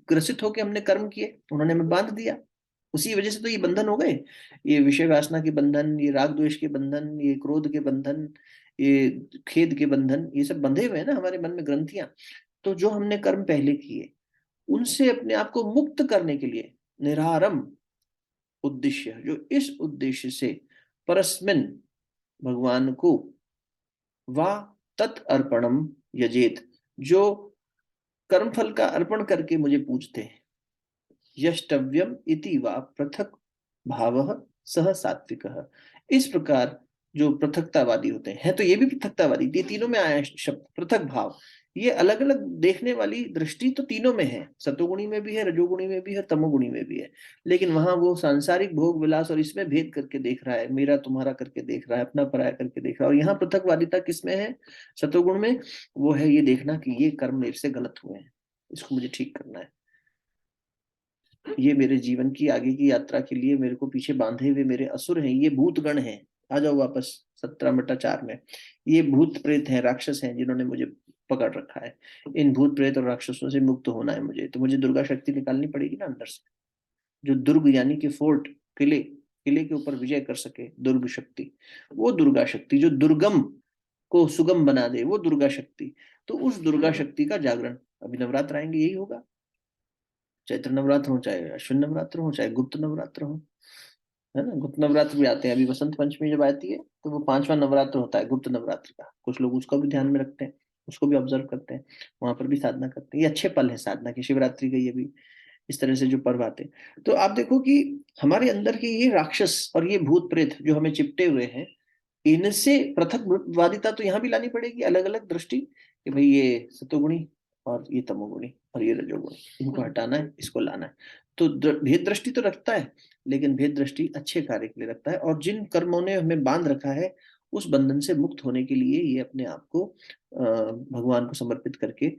ग्रसित होकर हमने कर्म किए, उन्होंने हमें बांध दिया, उसी वजह से तो ये बंधन हो गए। ये विषय वासना के बंधन, ये राग द्वेष के बंधन, ये क्रोध के बंधन, ये खेद के बंधन, ये सब बंधे हुए हैं ना हमारे मन में ग्रंथियां। तो जो हमने कर्म पहले किए, उनसे अपने आप को मुक्त करने के लिए निरारम उद्देश्य, जो इस उद्देश्य से परस्मिन भगवान को वा तत् अर्पणम यजेत, जो कर्मफल का अर्पण करके मुझे पूजते हैं, यष्टव्यम इति वा पृथक भावः सह सात्विकः। इस प्रकार जो पृथकतावादी होते हैं, तो ये भी पृथकतावादी, ये तीनों में आया शब्द पृथक भाव। ये अलग अलग देखने वाली दृष्टि तो तीनों में है, सतोगुणी में भी है, रजोगुणी में भी है, तमोगुणी में भी है। लेकिन वहां वो सांसारिक भोग विलास और इसमें भेद करके देख रहा है, मेरा तुम्हारा करके देख रहा है, अपना पराया करके देख रहा है। और यहाँ पृथकवादिता किसमें है, सतोगुण में। वो है ये देखना कि ये कर्म मेरे से गलत हुए हैं, इसको मुझे ठीक करना है, ये मेरे जीवन की आगे की यात्रा के लिए मेरे को पीछे बांधे हुए मेरे असुर हैं, ये भूतगण हैं। आ जाओ वापस 17/4 में, ये भूत प्रेत हैं, राक्षस हैं, जिन्होंने मुझे पकड़ रखा है। इन भूत प्रेत और राक्षसों से मुक्त होना है मुझे, तो मुझे दुर्गा शक्ति निकालनी पड़ेगी ना अंदर से, जो दुर्ग यानी कि फोर्ट, किले, किले के ऊपर विजय कर सके, दुर्ग शक्ति, वो दुर्गा शक्ति जो दुर्गम को सुगम बना दे, वो दुर्गा शक्ति। तो उस दुर्गा शक्ति का जागरण अभी नवरात्र आएंगे, यही होगा। चैत्र नवरात्र हो, चाहे अश्विन नवरात्र हो, चाहे गुप्त नवरात्र हो, है ना। गुप्त नवरात्र भी आते हैं, अभी वसंत पंचमी जब आती है तो वो 5वां नवरात्र होता है गुप्त नवरात्र का। कुछ लोग उसको भी ध्यान में रखते हैं, उसको भी ऑब्जर्व करते हैं, वहां पर भी साधना करते हैं। ये अच्छे पल है साधना की, शिवरात्रि का ये भी, इस तरह से जो पर्व आते हैं। तो आप देखो कि हमारे अंदर के ये राक्षस और ये भूत प्रेत जो हमें चिपटे हुए हैं, इनसे पृथकवादिता तो यहाँ भी लानी पड़ेगी, अलग अलग दृष्टि, कि भाई ये सतोगुणी और ये तमोगुणी और ये रजोगुणी, इनको हटाना है, इसको लाना है। तो भेद दृष्टि तो रखता है, लेकिन भेद दृष्टि अच्छे कार्य के लिए रखता है। और जिन कर्मों ने हमें बांध रखा है, उस बंधन से मुक्त होने के लिए ये अपने आप को भगवान को समर्पित करके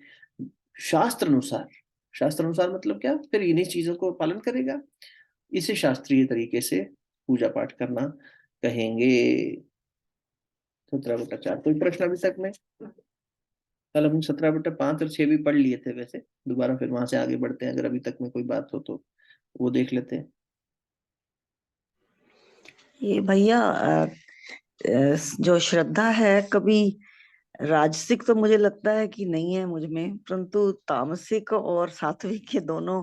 शास्त्र अनुसार, शास्त्र अनुसार मतलब क्या, फिर इन्हीं चीजों को पालन करेगा। इसे शास्त्रीय तरीके से पूजा पाठ करना कहेंगे। 17/4 कोई प्रश्न अभी तक में? कल हम 17/5 और 6 भी पढ़ लिए थे, वैसे दोबारा फिर वहां से आगे बढ़ते हैं, अगर अभी तक में कोई बात हो तो वो देख लेते हैं। ये भैया जो श्रद्धा है, कभी राजसिक तो मुझे लगता है कि नहीं है मुझ में, परंतु तामसिक और सात्विक के दोनों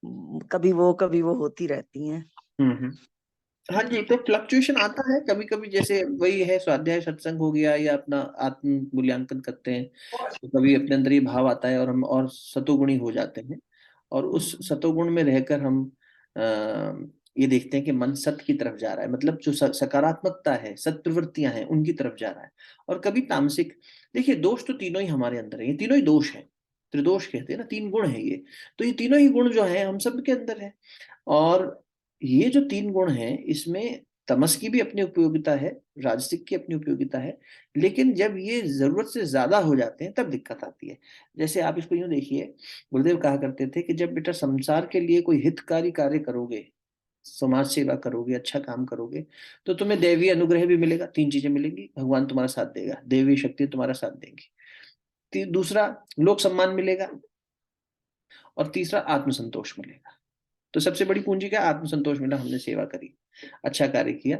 कभी वो होती रहती हैं। हम्म। हाँ जी, तो फ्लक्चुएशन आता है कभी कभी, जैसे वही है स्वाध्याय सत्संग हो गया या अपना आत्म मूल्यांकन करते हैं, तो कभी अपने अंदर ये भाव आता है और हम और सतोगुणी हो जाते हैं, और उस सतोगुण में रहकर हम ये देखते हैं कि मन सत की तरफ जा रहा है, मतलब जो सकारात्मकता है, सत प्रवृत्तियां हैं, उनकी तरफ जा रहा है। और कभी तामसिक, देखिए दोष तो तीनों ही हमारे अंदर है, ये तीनों ही दोष है, त्रिदोष कहते हैं ना, 3 गुण है ये। तो ये तीनों ही गुण जो है हम सब के अंदर है। और ये जो 3 गुण हैं, इसमें तमस की भी अपनी उपयोगिता है, राजसिक की अपनी उपयोगिता है, लेकिन जब ये जरूरत से ज्यादा हो जाते हैं तब दिक्कत आती है। जैसे आप इसको यूं देखिए, गुरुदेव कहा करते थे कि जब बेटा संसार के लिए कोई हितकारी कार्य करोगे, समाज सेवा करोगे, अच्छा काम करोगे, तो तुम्हें दैवीय अनुग्रह भी मिलेगा। 3 चीजें मिलेंगी, भगवान तुम्हारा साथ देगा, दैवीय शक्ति तुम्हारा साथ देंगी, दूसरा लोक सम्मान मिलेगा, और तीसरा आत्मसंतोष मिलेगा। तो सबसे बड़ी पूंजी क्या? आत्मसंतोष मिला, हमने सेवा करी, अच्छा कार्य किया,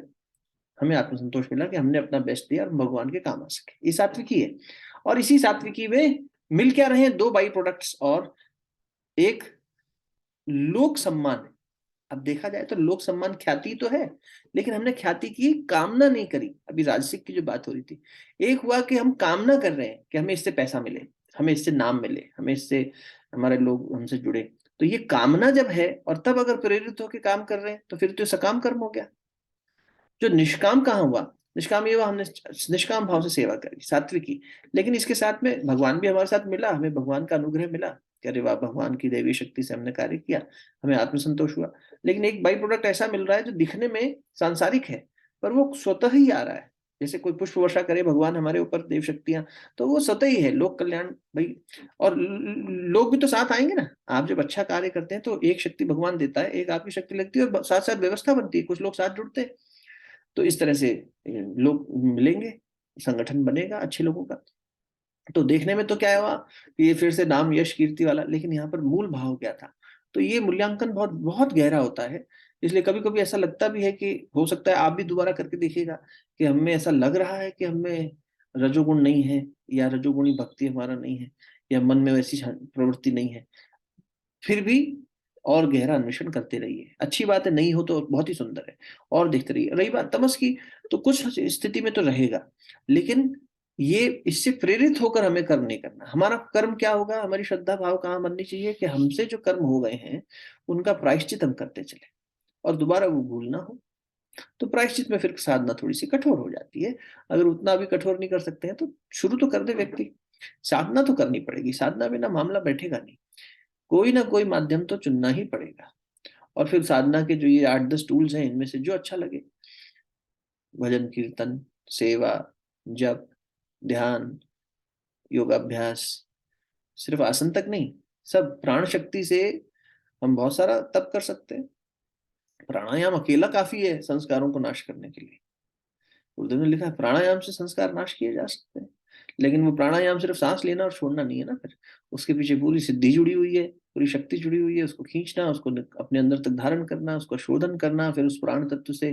हमें आत्मसंतोष मिला कि हमने अपना बेस्ट दिया और भगवान के काम आ सके। ये सात्विकी है। और इसी सात्विकी में मिल क्या रहे हैं? 2 बाई प्रोडक्ट्स, और एक लोक सम्मान है। अब देखा जाए तो लोक सम्मान ख्याति तो है, लेकिन हमने ख्याति की कामना नहीं करी। अभी राजसिक की जो बात हो रही थी, एक हुआ कि हम कामना कर रहे हैं कि हमें इससे पैसा मिले, हमें इससे नाम मिले, हमें इससे हमारे लोग हमसे जुड़े। तो ये कामना जब है और तब अगर प्रेरित होकर काम कर रहे हैं, तो फिर तो सकाम कर्म हो गया। जो निष्काम कहाँ हुआ? निष्काम ये हुआ, हमने निष्काम भाव से सेवा करी, सात्विकी। लेकिन इसके साथ में भगवान भी हमारे साथ मिला, हमें भगवान का अनुग्रह मिला कि अरे वाह, भगवान की दैवीय शक्ति से हमने कार्य किया, हमें आत्मसंतोष हुआ। लेकिन एक बाई प्रोडक्ट ऐसा मिल रहा है जो दिखने में सांसारिक है, पर वो स्वतः ही आ रहा है। जैसे कोई पुष्प वर्षा करे भगवान हमारे ऊपर, देव शक्तियां, तो वो स्वतः ही है, लोक कल्याण भाई। और लोग भी तो साथ आएंगे ना। आप जब अच्छा कार्य करते हैं तो एक शक्ति भगवान देता है, एक आपकी शक्ति लगती है, और साथ साथ व्यवस्था बनती है, कुछ लोग साथ जुड़ते हैं। तो इस तरह से लोग मिलेंगे, संगठन बनेगा अच्छे लोगों का। तो देखने में तो क्या हुआ कि ये फिर से नाम यश कीर्ति वाला, लेकिन यहाँ पर मूल भाव क्या था? तो ये मूल्यांकन बहुत बहुत गहरा होता है। इसलिए कभी कभी ऐसा लगता भी है कि हो सकता है आप भी दोबारा करके देखिएगा कि हमें ऐसा लग रहा है कि हमें रजोगुण नहीं है, या रजोगुणी भक्ति हमारा नहीं है, या मन में वैसी प्रवृत्ति नहीं है। फिर भी और गहरा अन्वेषण करते रहिए, अच्छी बात है, नहीं हो तो बहुत ही सुंदर है, और देखते रहिए। रही बात तमस की, तो कुछ स्थिति में तो रहेगा, लेकिन ये इससे प्रेरित होकर हमें कर्म नहीं करना। हमारा कर्म क्या होगा? हमारी श्रद्धा भाव कहाँ बननी चाहिए कि हमसे जो कर्म हो गए हैं उनका प्रायश्चित हम करते चले, और दोबारा वो भूल ना हो। तो प्रायश्चित में फिर साधना थोड़ी सी कठोर हो जाती है। अगर उतना भी कठोर नहीं कर सकते हैं तो शुरू तो कर दे व्यक्ति, साधना तो करनी पड़ेगी, साधना बिना मामला बैठेगा नहीं, कोई ना कोई माध्यम तो चुनना ही पड़ेगा। और फिर साधना के जो ये 8-10 टूल्स हैं, इनमें से जो अच्छा लगे, भजन कीर्तन, सेवा, जप, ध्यान, योगाभ्यास, सिर्फ आसन तक नहीं, सब प्राण शक्ति से हम बहुत सारा तप कर सकते हैं। प्राणायाम अकेला काफी है संस्कारों को नाश करने के लिए। गुरुदेव ने लिखा है प्राणायाम से संस्कार नाश किए जा सकते हैं। लेकिन वो प्राणायाम सिर्फ सांस लेना और छोड़ना नहीं है ना, फिर उसके पीछे पूरी सिद्धि जुड़ी हुई है, पूरी शक्ति जुड़ी हुई है। उसको खींचना, उसको अपने अंदर तक धारण करना, उसको शोधन करना, फिर उस प्राण तत्व से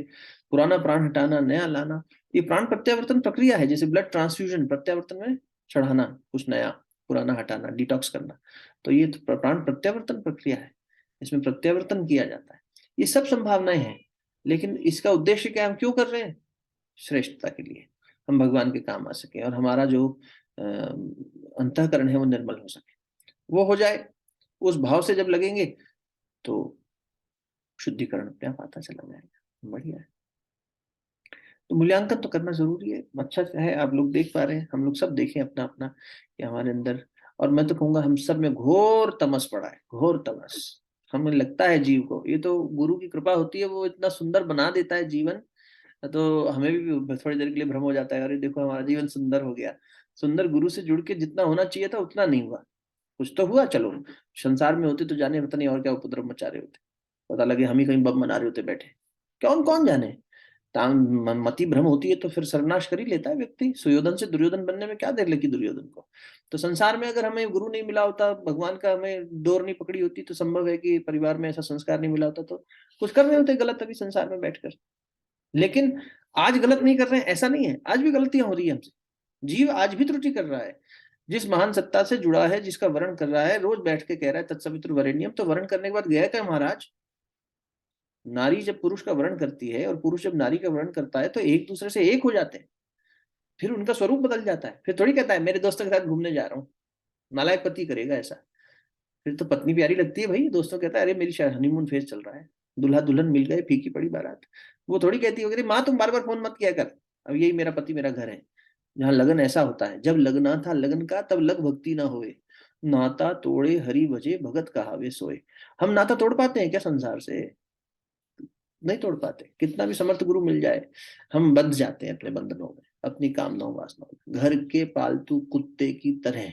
पुराना प्राण हटाना, नया लाना। ये प्राण प्रत्यावर्तन प्रक्रिया है, जैसे ब्लड ट्रांसफ्यूजन, प्रत्यावर्तन में चढ़ाना कुछ नया, पुराना हटाना, डिटॉक्स करना। तो ये प्राण प्रत्यावर्तन प्रक्रिया है, इसमें प्रत्यावर्तन किया जाता है। ये सब संभावनाएं हैं, लेकिन इसका उद्देश्य क्या, हम क्यों कर रहे हैं? श्रेष्ठता के लिए, हम भगवान के काम आ सके, और हमारा जो अंतःकरण है वो निर्मल हो सके। वो हो जाए, उस भाव से जब लगेंगे तो शुद्धिकरण अपने आप आता चला जाएगा। बढ़िया है। तो मूल्यांकन तो करना जरूरी है। अच्छा है आप लोग देख पा रहे हैं, हम लोग सब देखें अपना अपना कि हमारे अंदर, और मैं तो कहूंगा हम सब में घोर तमस पड़ा है, घोर तमस। हमें लगता है जीव को, ये तो गुरु की कृपा होती है, वो इतना सुंदर बना देता है जीवन, तो हमें भी थोड़ी देर के लिए भ्रम हो जाता है, अरे देखो हमारा जीवन सुंदर हो गया। सुंदर गुरु से जुड़ के जितना होना चाहिए था उतना नहीं हुआ। कुछ तो हुआ, चलो संसार में होते तो जाने पता नहीं और क्या उपद्रव मचा रहे होते, पता लगे हम ही कहीं बम बना रहे होते बैठे, कौन कौन जाने। मति भ्रम होती है तो फिर सर्वनाश कर ही लेता है व्यक्ति। सुयोधन से दुर्योधन बनने में क्या देर लगी दुर्योधन को। तो संसार में अगर हमें गुरु नहीं मिला होता, भगवान का हमें डोर नहीं पकड़ी होती, तो संभव है कि परिवार में ऐसा संस्कार नहीं मिला होता, तो कुछ कर रहे होते गलत अभी संसार में बैठकर। लेकिन आज गलत नहीं कर रहे हैं ऐसा नहीं है, आज भी गलतियां हो रही है हमसे, जीव आज भी त्रुटि कर रहा है। जिस महान सत्ता से जुड़ा है, जिसका वर्ण कर रहा है, रोज बैठ के कह रहा है तत्सवितुर्वरेण्यम, तो वर्ण करने के बाद गया क्या महाराज? नारी जब पुरुष का वर्ण करती है और पुरुष जब नारी का वर्ण करता है तो एक दूसरे से एक हो जाते हैं, फिर उनका स्वरूप बदल जाता है। फिर थोड़ी कहता है मेरे दोस्तों के साथ घूमने जा रहा हूँ, नालायक पति करेगा ऐसा। फिर तो पत्नी प्यारी लगती है भाई, दोस्तों कहता है अरे मेरी शायद हनीमून फेज चल रहा है, दूल्हा दुल्हन मिल गए, फीकी पड़ी बारात। वो थोड़ी कहती होगी माँ तुम बार बार फोन मत किया कर, अब यही मेरा पति मेरा घर है। जहाँ लगन ऐसा होता है, जब लगना था लगन का तब लग भक्ति ना होए, नाता तोड़े हरि भजे भगत कहावे सोए। हम नाता तोड़ पाते हैं क्या संसार से? नहीं तोड़ पाते, कितना भी समर्थ गुरु मिल जाए, हम बंध जाते हैं अपने बंधनों में, अपनी कामनाओं वासनाओं में, घर के पालतू कुत्ते की तरह।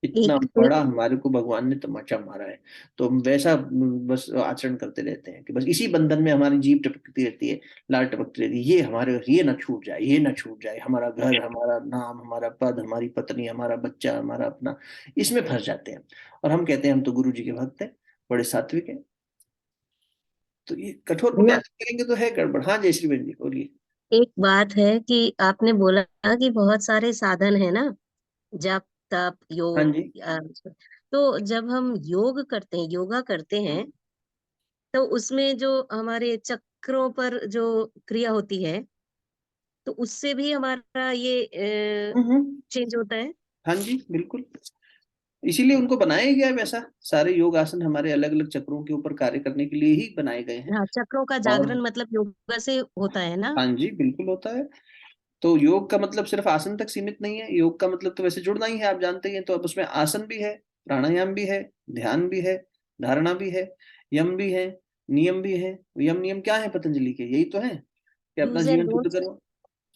इतना एक बड़ा हमारे को भगवान ने तमाचा मारा है, तो हम वैसा बस आचरण करते रहते हैं कि बस इसी बंधन में हमारी जीभ टपकती रहती है, लाल टपकती रहती है, ये हमारे, ये ना छूट जाए, ये ना छूट जाए, हमारा घर, हमारा नाम, हमारा पद, हमारी पत्नी, हमारा बच्चा, हमारा अपना, इसमें फंस जाते हैं। और हम कहते हैं हम तो गुरु जी के भक्त हैं, बड़े सात्विक हैं। तो ये कठोर ना, पुण्यास करेंगे तो है गड़बड़। हाँ जय श्री बहन जी बोलिए। एक बात है कि आपने बोला कि बहुत सारे साधन है ना, जप तप हाँ योग। जी। तो जब हम योग करते हैं, योगा करते हैं, तो उसमें जो हमारे चक्रों पर जो क्रिया होती है, तो उससे भी हमारा ये हम्म। चेंज होता है। हाँ जी बिल्कुल, इसीलिए उनको बनाया ही गया है वैसा। सारे योग आसन हमारे अलग अलग चक्रों के ऊपर कार्य करने के लिए ही बनाए गए हैं। हाँ, चक्रों का और जागरण मतलब योगा से होता है ना। हाँ जी बिल्कुल होता है। तो योग का मतलब सिर्फ आसन तक सीमित नहीं है, योग का मतलब तो वैसे जुड़ना ही है, आप जानते ही हैं। तो अब उसमें आसन भी है, प्राणायाम भी है, ध्यान भी है, धारणा भी है, यम भी है, नियम भी है। यम नियम क्या है पतंजलि के? यही तो है कि अपना डूज एंड जीवन शुद्ध डोंट्स। करो,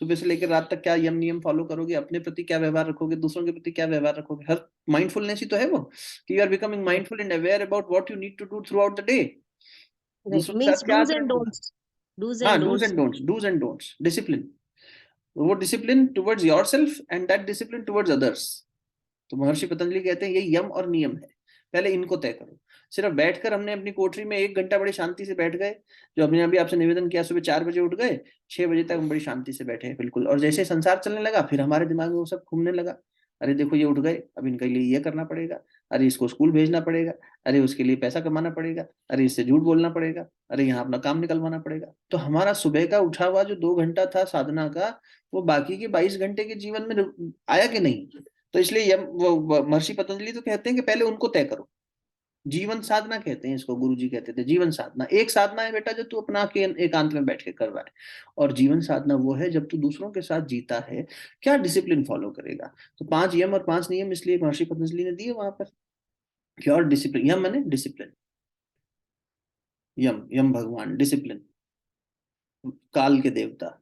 सुबह से लेकर रात तक क्या यम नियम फॉलो करोगे, अपने प्रति क्या व्यवहार रखोगे, दूसरों के प्रति क्या व्यवहार रखोगे, हर माइंडफुलनेस ही तो है वो, कि you are becoming mindful and aware about what you need to do throughout the day. Right, दूसरों के मीन्स साथ क्या डूज आचरण एंड होगा। डोंट्स। डूज हाँ and dos don'ts. And don'ts, dos and don'ts, discipline, वो discipline towards yourself and that discipline towards others. तो महर्षि पतंजलि कहते हैं ये यम और नियम है, पहले इनको तय करो। सिर्फ बैठकर हमने अपनी कोठरी में 1 घंटा बड़ी शांति से बैठ गए, जो हमने अभी आपसे निवेदन किया, सुबह 4 बजे उठ गए, 6 बजे तक हम बड़ी शांति से बैठे हैं बिल्कुल, और जैसे संसार चलने लगा फिर हमारे दिमाग में वो सब घूमने लगा। अरे देखो ये उठ गए, अब इनके लिए ये करना पड़ेगा, अरे इसको स्कूल भेजना पड़ेगा, अरे उसके लिए पैसा कमाना पड़ेगा, अरे इससे झूठ बोलना पड़ेगा, अरे यहाँ अपना काम निकलवाना पड़ेगा। तो हमारा सुबह का उठा हुआ जो 2 घंटा था साधना का, वो बाकी के 22 घंटे के जीवन में आया कि नहीं? तो इसलिए वो महर्षि पतंजलि तो कहते हैं कि पहले उनको तय करो। जीवन साधना कहते हैं इसको, गुरु जी कहते थे जीवन साधना। एक साधना है बेटा जो तू अपना के एकांत में बैठ के कर रहा है, और जीवन साधना वो है जब तू दूसरों के साथ जीता है, क्या डिसिप्लिन फॉलो करेगा। तो 5 यम और 5 नियम इसलिए महर्षि पतंजलि ने दिए वहां पर, प्योर डिसिप्लिन। यम माने डिसिप्लिन, यम यम भगवान डिसिप्लिन, काल के देवता।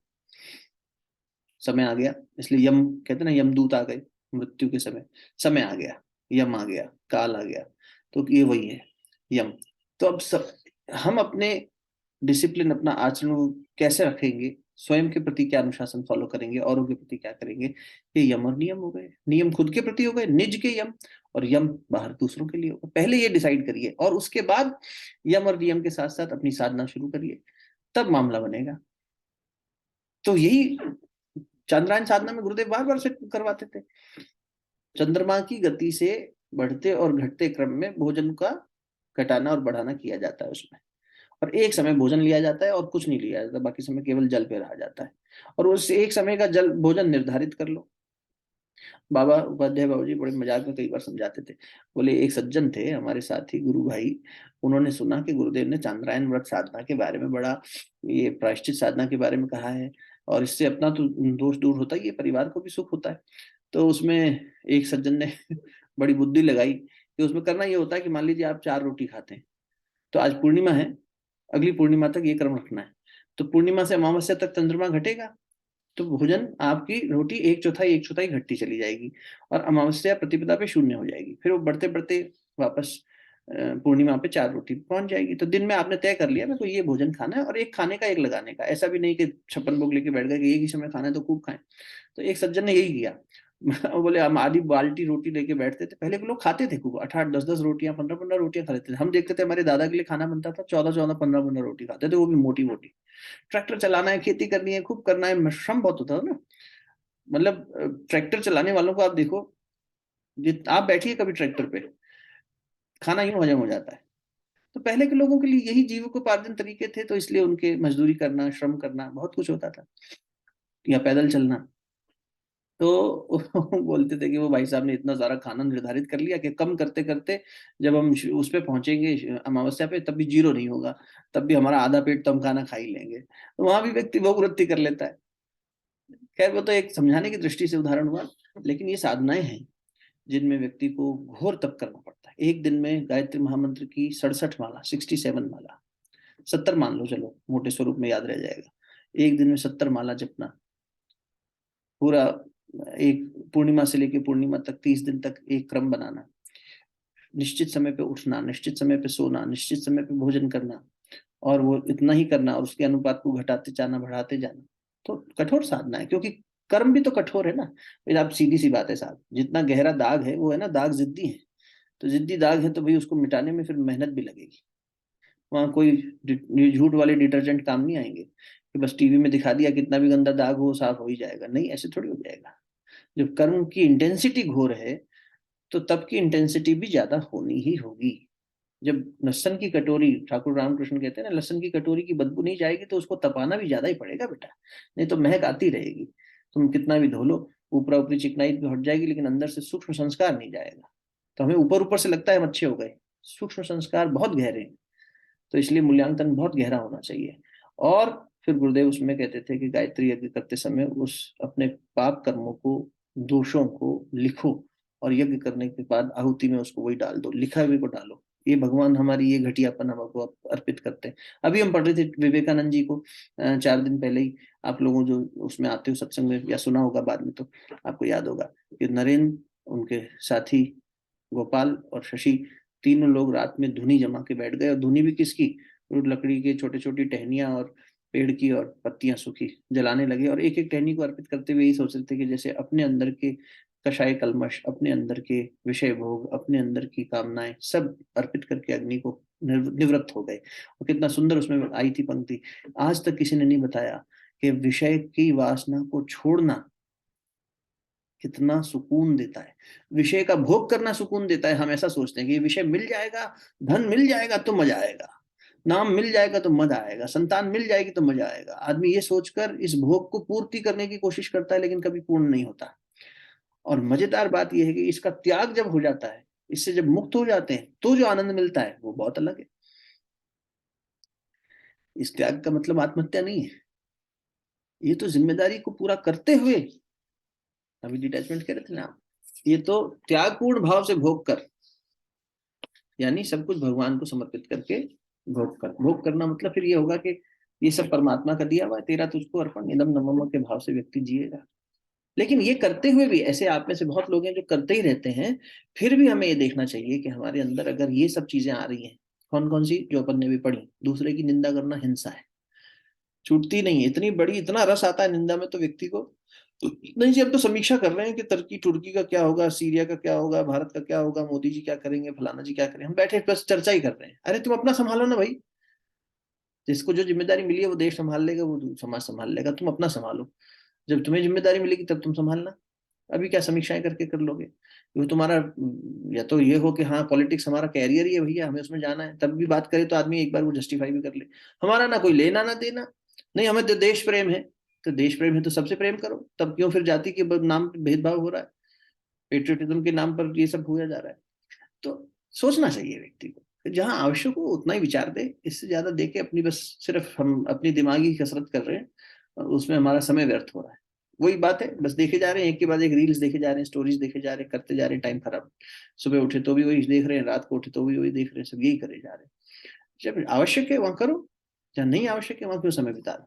समय आ गया इसलिए यम कहते हैं ना, यमदूत आ गए मृत्यु के समय, समय आ गया, यम आ गया, काल आ गया, तो ये वही है यम। तो अब सब हम अपने डिसिप्लिन, अपना आचरण कैसे रखेंगे, स्वयं के प्रति क्या अनुशासन फॉलो करेंगे, औरों के प्रति क्या करेंगे, ये यम और नियम हो गए। नियम खुद के प्रति हो गए, निज के यम, और यम बाहर दूसरों के लिए होगा। पहले ये डिसाइड करिए और उसके बाद यम और नियम के साथ साथ अपनी साधना शुरू करिए, तब मामला बनेगा। तो यही चांद्रायन साधना में गुरुदेव बार बार से करवाते थे। चंद्रमा की गति से बढ़ते और घटते क्रम में भोजन का घटाना और बढ़ाना किया जाता है उसमें, और एक समय भोजन लिया जाता है और कुछ नहीं लिया जाता, बाकी समय केवल जल पे रहा जाता है। और उस एक समय का जल भोजन निर्धारित कर लो। बाबा उपाध्याय बाबू जी बड़े मजाक में कई बार समझाते थे, बोले एक सज्जन थे हमारे साथी गुरु भाई, उन्होंने सुना कि गुरुदेव ने चांद्रायन व्रत साधना के बारे में बड़ा, ये प्रायश्चित साधना के बारे में कहा है, और इससे अपना तो दोष दूर होता है, ये परिवार को भी सुख होता है। तो उसमें एक सज्जन ने बड़ी बुद्धि लगाई कि उसमें करना ये होता है कि मान लीजिए आप 4 रोटी खाते हैं, तो आज पूर्णिमा है, अगली पूर्णिमा तक ये क्रम रखना है। तो पूर्णिमा से अमावस्या तक चंद्रमा घटेगा, तो भोजन आपकी रोटी एक चौथाई घटती चली जाएगी, और अमावस्या प्रतिपदा पे 0 हो जाएगी, फिर वो बढ़ते बढ़ते वापस पूर्णिमा पे 4 रोटी पहुंच जाएगी। तो दिन में आपने तय कर लिया मेरे को ये भोजन खाना है, और एक खाने का एक लगाने का, ऐसा भी नहीं कि 56 भोग लेके बैठ गए कि एक ही समय खाना है तो खूब खाएं। तो एक सज्जन ने यही किया। बोले हम आधी बाल्टी रोटी लेके बैठते थे, पहले के लोग खाते थे खूब, 8-8 10-10 रोटियां, 15-15 रोटियां खा लेते थे। हम देखते थे हमारे दादा के लिए खाना बनता था, 14-14 15-15 रोटी खाते थे, वो भी मोटी मोटी। ट्रैक्टर चलाना है, खेती करनी है, खूब करना है, श्रम बहुत होता है ना। मतलब ट्रैक्टर चलाने वालों को आप देखो, आप बैठिए कभी ट्रैक्टर पे, खाना यूं हजम हो जाता है। तो पहले के लोगों के लिए यही जीविकोपार्जन तरीके थे, तो इसलिए उनके मजदूरी करना, श्रम करना, बहुत कुछ होता था, या पैदल चलना। तो बोलते थे कि वो भाई साहब ने इतना सारा खाना निर्धारित कर लिया कि कम करते करते जब हम उस पे पहुंचेंगे अमावस्या पे, तब भी जीरो नहीं होगा, तब भी हमारा आधा पेट तो हम खाना खा ही लेंगे। तो वहां भी व्यक्ति भोग वृत्ति कर लेता है। खैर वो तो एक समझाने की दृष्टि से उदाहरण हुआ, लेकिन ये साधनाएं हैं जिनमें व्यक्ति को घोर तप करना पड़ता है। एक दिन में गायत्री महामंत्र की 67 माला, 67 माला, 70 मान लो, चलो मोटे स्वरूप में याद रह जाएगा। एक दिन में 70 माला जपना, पूरा एक पूर्णिमा से लेकर पूर्णिमा तक 30 दिन तक एक क्रम बनाना, निश्चित समय पे उठना, निश्चित समय पे सोना, निश्चित समय पे भोजन करना, और वो इतना ही करना, और उसके अनुपात को घटाते जाना, बढ़ाते जाना। तो कठोर साधना है, क्योंकि कर्म भी तो कठोर है ना। फिर आप सीधी सी बात है साहब, जितना गहरा दाग है वो है ना, दाग जिद्दी है। तो जिद्दी दाग है तो भाई उसको मिटाने में फिर मेहनत भी लगेगी। वहां कोई झूठ वाले डिटर्जेंट काम नहीं आएंगे कि बस टीवी में दिखा दिया कितना भी गंदा दाग हो साफ हो ही जाएगा। नहीं, ऐसे थोड़ी हो जाएगा। जब कर्म की इंटेंसिटी घोर है तो तब की इंटेंसिटी भी ज्यादा होनी ही होगी। जब लहसन की कटोरी, ठाकुर रामकृष्ण कहते हैं ना, लहसन की कटोरी की बदबू नहीं जाएगी तो उसको तपाना भी ज्यादा ही पड़ेगा बेटा, नहीं तो महक आती रहेगी। तुम कितना भी धो लो, ऊपरा ऊपरी चिकनाई तो हट जाएगी, लेकिन अंदर से सूक्ष्म संस्कार नहीं जाएगा। तो हमें ऊपर ऊपर से लगता है हम अच्छे हो गए, सूक्ष्म संस्कार बहुत गहरे हैं। तो इसलिए मूल्यांकन बहुत गहरा होना चाहिए। और फिर गुरुदेव उसमें कहते थे कि गायत्री यज्ञ करते समय उस अपने पाप कर्मों को, दोषों को लिखो, और यज्ञ करने के बाद आहुति में उसको वही डाल दो, लिखा हुए को डालो। ये भगवान हमारी ये घटियापन हम आपको अर्पित करते हैं। अभी हम पढ़ रहे थे विवेकानंद जी को, 4 दिन पहले ही। आप लोगों जो उसमें आते हो सत्संग में, या सुना होगा बाद में, तो आपको याद होगा कि नरेंद्र, उनके साथी गोपाल और शशि, तीनों लोग रात में धुनी जमा के बैठ गए। और धुनी भी किसकी? लकड़ी के छोटे छोटी टहनियां और पेड़ की और पत्तियां सूखी जलाने लगे, और एक एक टहनी को अर्पित करते हुए यही सोच रहे थे कि जैसे अपने अंदर के कषाय कलमश, अपने अंदर के विषय भोग, अपने अंदर की कामनाएं सब अर्पित करके अग्नि को निवृत्त हो गए। और कितना सुंदर उसमें आई थी पंक्ति, आज तक किसी ने नहीं बताया कि विषय की वासना को छोड़ना कितना सुकून देता है। विषय का भोग करना सुकून देता है। हम ऐसा सोचते हैं कि ये विषय मिल जाएगा, धन मिल जाएगा तो मजा आएगा, नाम मिल जाएगा तो मजा आएगा, संतान मिल जाएगी तो मजा आएगा। आदमी ये सोचकर इस भोग को पूर्ति करने की कोशिश करता है, लेकिन कभी पूर्ण नहीं होता। और मजेदार बात यह है कि इसका त्याग जब हो जाता है, इससे जब मुक्त हो जाते हैं, तो जो आनंद मिलता है वो बहुत अलग है। इस त्याग का मतलब आत्महत्या नहीं है, ये तो जिम्मेदारी को पूरा करते हुए, अभी डिटैचमेंट कह रहे थे ना आप, ये तो त्यागपूर्ण भाव से भोग कर, यानी सब कुछ भगवान को समर्पित करके भोग कर। भोग करना मतलब फिर ये होगा कि ये सब परमात्मा का दिया हुआ है, तेरा तुझको अर्पण, इदम न मम के भाव से व्यक्ति जिएगा। लेकिन ये करते हुए भी, ऐसे आप में से बहुत लोग हैं जो करते ही रहते हैं, फिर भी हमें ये देखना चाहिए कि हमारे अंदर अगर ये सब चीजें आ रही हैं, कौन कौन सी, जो अपन ने भी पढ़ी, दूसरे की निंदा करना हिंसा है, छूटती नहीं है, इतनी बड़ी, इतना रस आता है निंदा में तो व्यक्ति को। तो नहीं जी, हम तो समीक्षा कर रहे हैं कि तुर्की तुर्की का क्या होगा, सीरिया का क्या होगा, भारत का क्या होगा, मोदी जी क्या करेंगे, फलाना जी क्या करेंगे, हम बैठे बस चर्चा ही कर रहे हैं। अरे तुम अपना संभालो ना भाई, जिसको जो जिम्मेदारी मिली है वो देश संभाल लेगा, वो समाज संभाल लेगा, तुम अपना संभालो। जब तुम्हें जिम्मेदारी मिलेगी तब तुम संभालना। अभी क्या समीक्षाएं करके कर लोगे? वो तुम्हारा, या तो ये हो कि हाँ पॉलिटिक्स हमारा कैरियर ही है भैया, हमें उसमें जाना है, तब भी बात करे तो आदमी एक बार वो जस्टिफाई भी कर ले। हमारा ना कोई लेना ना देना, नहीं हमें तो देश प्रेम है। तो देश प्रेम है तो सबसे प्रेम करो, तब क्यों फिर जाति के नाम पे भेदभाव हो रहा है, पेट्रियटिज्म के नाम पर ये सब हुआ जा रहा है? तो सोचना चाहिए व्यक्ति को, जहां आवश्यक हो उतना ही विचार दे, इससे ज्यादा दे के अपनी बस सिर्फ हम अपनी दिमागी कसरत कर रहे हैं, और उसमें हमारा समय व्यर्थ हो रहा है। वही बात है, बस देखे जा रहे हैं, एक के बाद एक रील्स देखे जा रहे हैं, स्टोरीज देखे जा रहे हैं, करते जा रहे हैं, टाइम खराब। सुबह उठे तो भी वही देख रहे हैं, रात को उठे तो भी वही देख रहे हैं, सब यही करे जा रहे हैं। जब आवश्यक है वहां करो, जहाँ नहीं आवश्यक है वहां क्यों समय बिता रहे?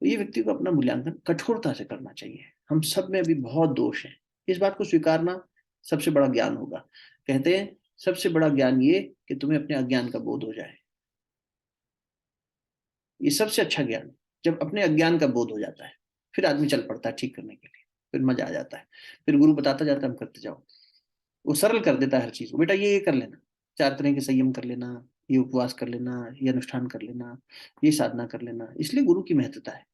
तो ये व्यक्ति को अपना मूल्यांकन कठोरता से करना चाहिए। हम सब में अभी बहुत दोष है, इस बात को स्वीकारना सबसे बड़ा ज्ञान होगा। कहते हैं सबसे बड़ा ज्ञान ये कि तुम्हें अपने अज्ञान का बोध हो जाए, ये सबसे अच्छा ज्ञान। जब अपने अज्ञान का बोध हो जाता है, फिर आदमी चल पड़ता है ठीक करने के लिए, फिर मजा आ जाता है, फिर गुरु बताता जाता है हम करते जाओ। वो सरल कर देता है हर चीज को, बेटा ये कर लेना, 4 तरह के संयम कर लेना, ये उपवास कर लेना, ये अनुष्ठान कर लेना, ये साधना कर लेना। इसलिए गुरु की महत्वता है।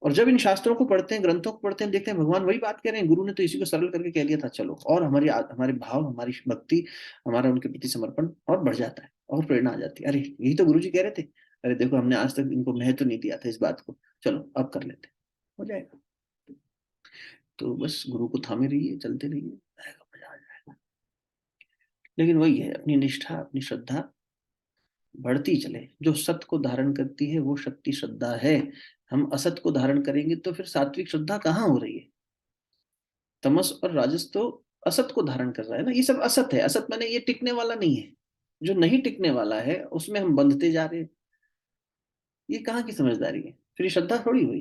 और जब इन शास्त्रों को पढ़ते हैं, ग्रंथों को पढ़ते हैं, देखते हैं भगवान वही बात कह रहे हैं, गुरु ने तो इसी को सरल करके कह दिया था, चलो। और हमारे भाव, हमारी भक्ति, हमारा उनके प्रति समर्पण और बढ़ जाता है, और प्रेरणा आ जाती है। अरे यही तो गुरु जी कह रहे थे, अरे देखो हमने आज तक इनको महत्व नहीं दिया था इस बात को, चलो अब कर लेते, हो जाएगा। तो बस गुरु को थामे रहिए, चलते रहिए, आएगा, मजा आ जाएगा। लेकिन वही है, अपनी निष्ठा, अपनी श्रद्धा बढ़ती चले। जो सत्य को धारण करती है वो शक्ति श्रद्धा है। हम असत को धारण करेंगे तो फिर सात्विक श्रद्धा कहाँ हो रही है? तमस और राजस तो असत को धारण कर रहा है ना, ये सब असत है। असत माने ये टिकने वाला नहीं है। जो नहीं टिकने वाला है उसमें हम बंधते जा रहे हैं। ये कहाँ की समझदारी है? फिर ये श्रद्धा थोड़ी हुई।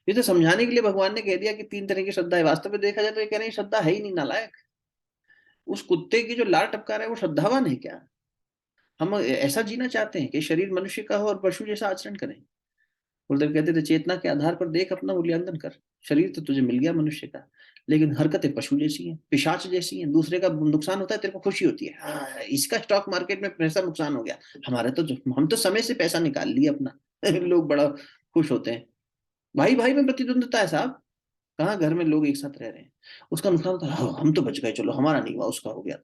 ये तो समझाने के लिए भगवान ने कह दिया कि 3 तरह की श्रद्धा है। वास्तव में देखा जाए तो ये कह रहे हैं श्रद्धा है ही नहीं, नालायक। उस कुत्ते की जो लार टपका रहा है वो श्रद्धावान है क्या? हम ऐसा जीना चाहते हैं कि शरीर मनुष्य का हो और पशु जैसा आचरण करें। गुरुदेव कहते थे चेतना के आधार पर देख, अपना मूल्यांकन कर। शरीर तो तुझे मिल गया मनुष्य का, लेकिन हरकतें पशु जैसी हैं, पिशाच जैसी हैं। दूसरे का नुकसान होता है, तेरे को खुशी होती है, हाँ इसका स्टॉक मार्केट में पैसा नुकसान हो गया, हमारा तो हम तो समय से पैसा निकाल लिया अपना। लोग बड़ा खुश होते हैं। भाई भाई में प्रतिद्वंदता है साहब। कहाँ घर में लोग एक साथ रह रहे हैं, उसका नुकसान होता है, हाँ, हम तो बच गए, चलो हमारा नहीं हुआ, उसका हो गया।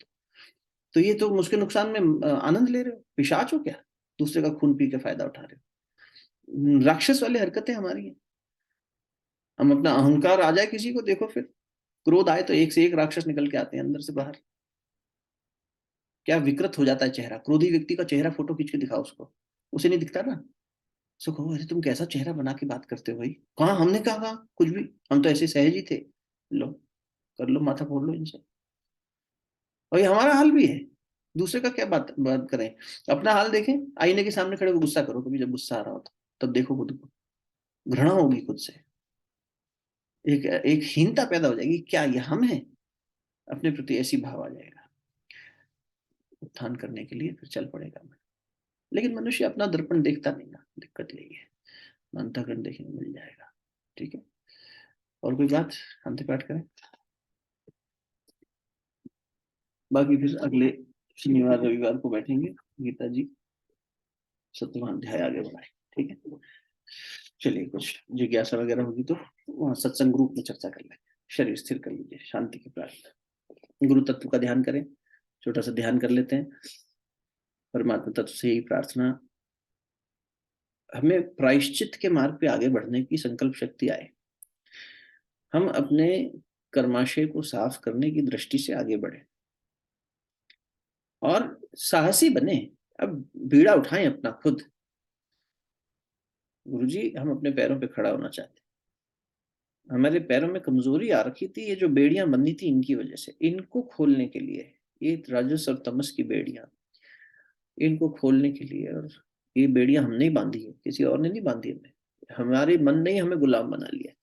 तो ये तो उसके नुकसान में आनंद ले रहे हो, पिशाच हो क्या? दूसरे का खून पी के फायदा उठा रहे हो। राक्षस वाली हरकतें हमारी हैं। हम अपना अहंकार आ जाए किसी को, देखो फिर क्रोध आए तो एक से एक राक्षस निकल के आते हैं अंदर से बाहर। क्या विकृत हो जाता है चेहरा। क्रोधी व्यक्ति का चेहरा फोटो खींच के दिखाओ उसको, उसे नहीं दिखता ना। सो कहो अरे तुम कैसा चेहरा बना के बात करते हो भाई। कहाँ हमने कहा कुछ भी, हम तो ऐसे सहज ही थे। लो कर लो, माथा फोड़ लो इनसे। और ये हमारा हाल भी है। दूसरे का क्या बात बात करें, अपना हाल देखें। आईने के सामने खड़े होकर गुस्सा करो कभी, जब गुस्सा आ रहा हो तब देखो खुद को, घृणा होगी खुद से। एक एक हीनता पैदा हो जाएगी, क्या ये हम हैं? अपने प्रति ऐसी भाव आ जाएगा। उत्थान करने के लिए फिर चल पड़ेगा मैं। लेकिन मनुष्य अपना दर्पण देखता नहीं ना, दिक्कत यही है। अंतःकरण देखने मिल जाएगा। ठीक है, और कोई बात? शांति पाठ करें, बाकी फिर अगले शनिवार रविवार को बैठेंगे, गीता जी 7वां अध्याय आगे बढ़ाए। ठीक है, चलिए कुछ जिज्ञासा वगैरह होगी तो वहां सत्संग ग्रुप में चर्चा कर लेंगे। शरीर स्थिर कर लीजिए, शांति की प्रार्थना, गुरु तत्व का ध्यान करें। छोटा सा ध्यान कर लेते हैं। परमात्मा तत्व से यही प्रार्थना, हमें प्रायश्चित के मार्ग पे आगे बढ़ने की संकल्प शक्ति आए। हम अपने कर्माशय को साफ करने की दृष्टि से आगे बढ़े और साहसी बने। अब बीड़ा उठाएं अपना खुद। गुरुजी हम अपने पैरों पे खड़ा होना चाहते हैं। हमारे पैरों में कमजोरी आ रखी थी, ये जो बेड़ियां बंधी थी इनकी वजह से, इनको खोलने के लिए, ये राजस और तमस की बेड़ियां, इनको खोलने के लिए। और ये बेड़ियां हमने ही बांधी है, किसी और ने नहीं बांधी हमें। हमारे मन ने ही हमें गुलाम बना लिया।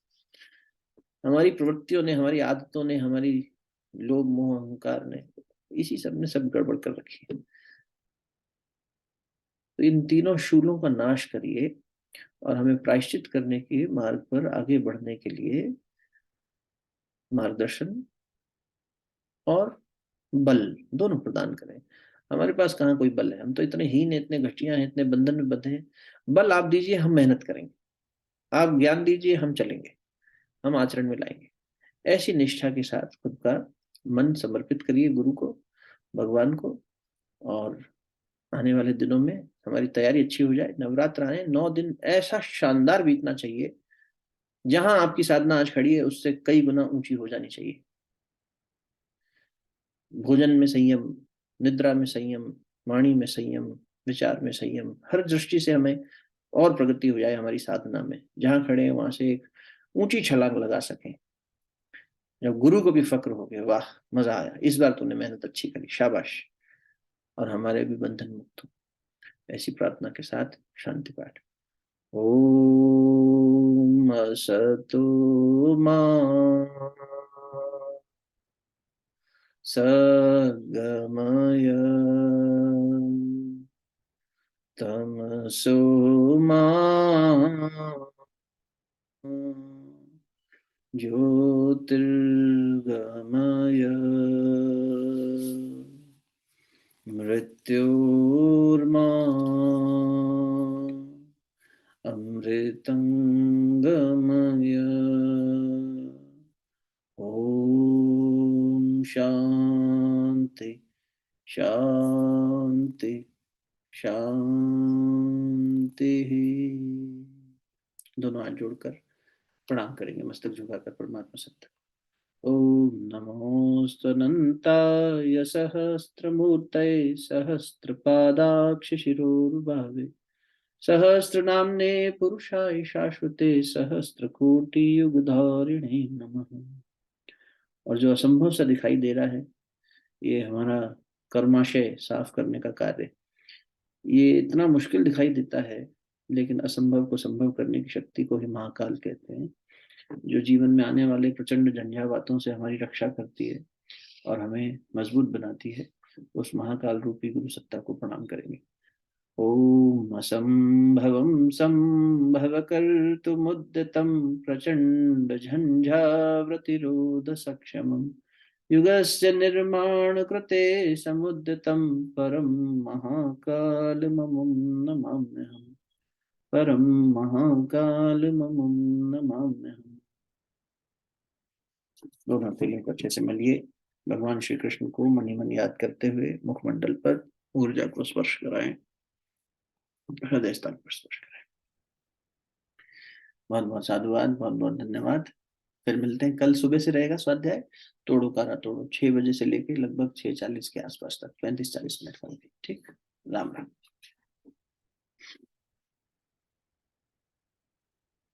हमारी प्रवृत्तियों ने, हमारी आदतों ने, हमारी लोभ मोह अहंकार ने, इसी सब ने सब गड़बड़ कर रखी है। तो इन तीनों शूलों का नाश करिए और हमें प्रायश्चित करने के मार्ग पर आगे बढ़ने के लिए मार्गदर्शन और बल दोनों प्रदान करें। हमारे पास कहाँ कोई बल है, हम तो इतने हीन हैं, इतने घटिया हैं, इतने बंधन में बंधे हैं। बल आप दीजिए, हम मेहनत करेंगे। आप ज्ञान दीजिए, हम चलेंगे, हम आचरण में लाएंगे। ऐसी निष्ठा के साथ खुद का मन समर्पित करिए गुरु को, भगवान को। और आने वाले दिनों में हमारी तैयारी अच्छी हो जाए। नवरात्र आने 9 दिन ऐसा शानदार बीतना चाहिए, जहां आपकी साधना आज खड़ी है उससे कई गुना ऊंची हो जानी चाहिए। भोजन में संयम, निद्रा में संयम, वाणी में संयम, विचार में संयम, हर दृष्टि से हमें और प्रगति हो जाए हमारी साधना में। जहां खड़े हैं वहां से एक ऊंची छलांग लगा सकें, जब गुरु को भी फक्र हो गया, वाह मजा आया, इस बार तूने मेहनत अच्छी करी, शाबाश। और हमारे भी बंधन मुक्त हो। ऐसी प्रार्थना के साथ शांति पाठ। ओम असतो मा सद्गमय तमसो मा ज्योतिर्गमय मृत्योर्मा अमृतं गमय। शांति शांति शांति। दोनों हाथ जोड़कर प्रणाम करेंगे, मस्तक झुकाकर परमात्मा सत्ता। ओम नमोस्तनन्ताय सहस्रमूर्तये सहस्रपादाक्ष शिरोर्भावे सहस्रनाम्ने पुरुषाय शाश्वते सहस्रकोटियुगधारिणे नमः। और जो असंभव सा दिखाई दे रहा है, ये हमारा कर्माशय साफ करने का कार्य, ये इतना मुश्किल दिखाई देता है, लेकिन असंभव को संभव करने की शक्ति को ही महाकाल कहते हैं, जो जीवन में आने वाले प्रचंड झंझावातों से हमारी रक्षा करती है और हमें मजबूत बनाती है। उस महाकाल रूपी गुरु सत्ता को प्रणाम करेंगे। ओम असंभवं संभवकर्तुमुद्यतं प्रचंड झंझावतिरोध सक्षमं युगस्य निर्माण कृते समुद्यतं परम महाकालममुं नमाम्यहम्। परम महाकालममुं नमाम्यहम्। दोनों तिलों को अच्छे से मलिए। भगवान श्री कृष्ण को मनी मन याद करते हुए मुखमंडल पर ऊर्जा को स्पर्श कराएं, हृदय स्थान पर स्पर्श कराएं। बहुत बहुत साधुवाद, बहुत बहुत धन्यवाद। फिर मिलते हैं कल सुबह से रहेगा स्वाध्याय तोड़ो कारा तोड़ो 6 बजे से लेके लगभग 6:40 के आसपास तक, 35-40 मिनट का। ठीक, राम राम।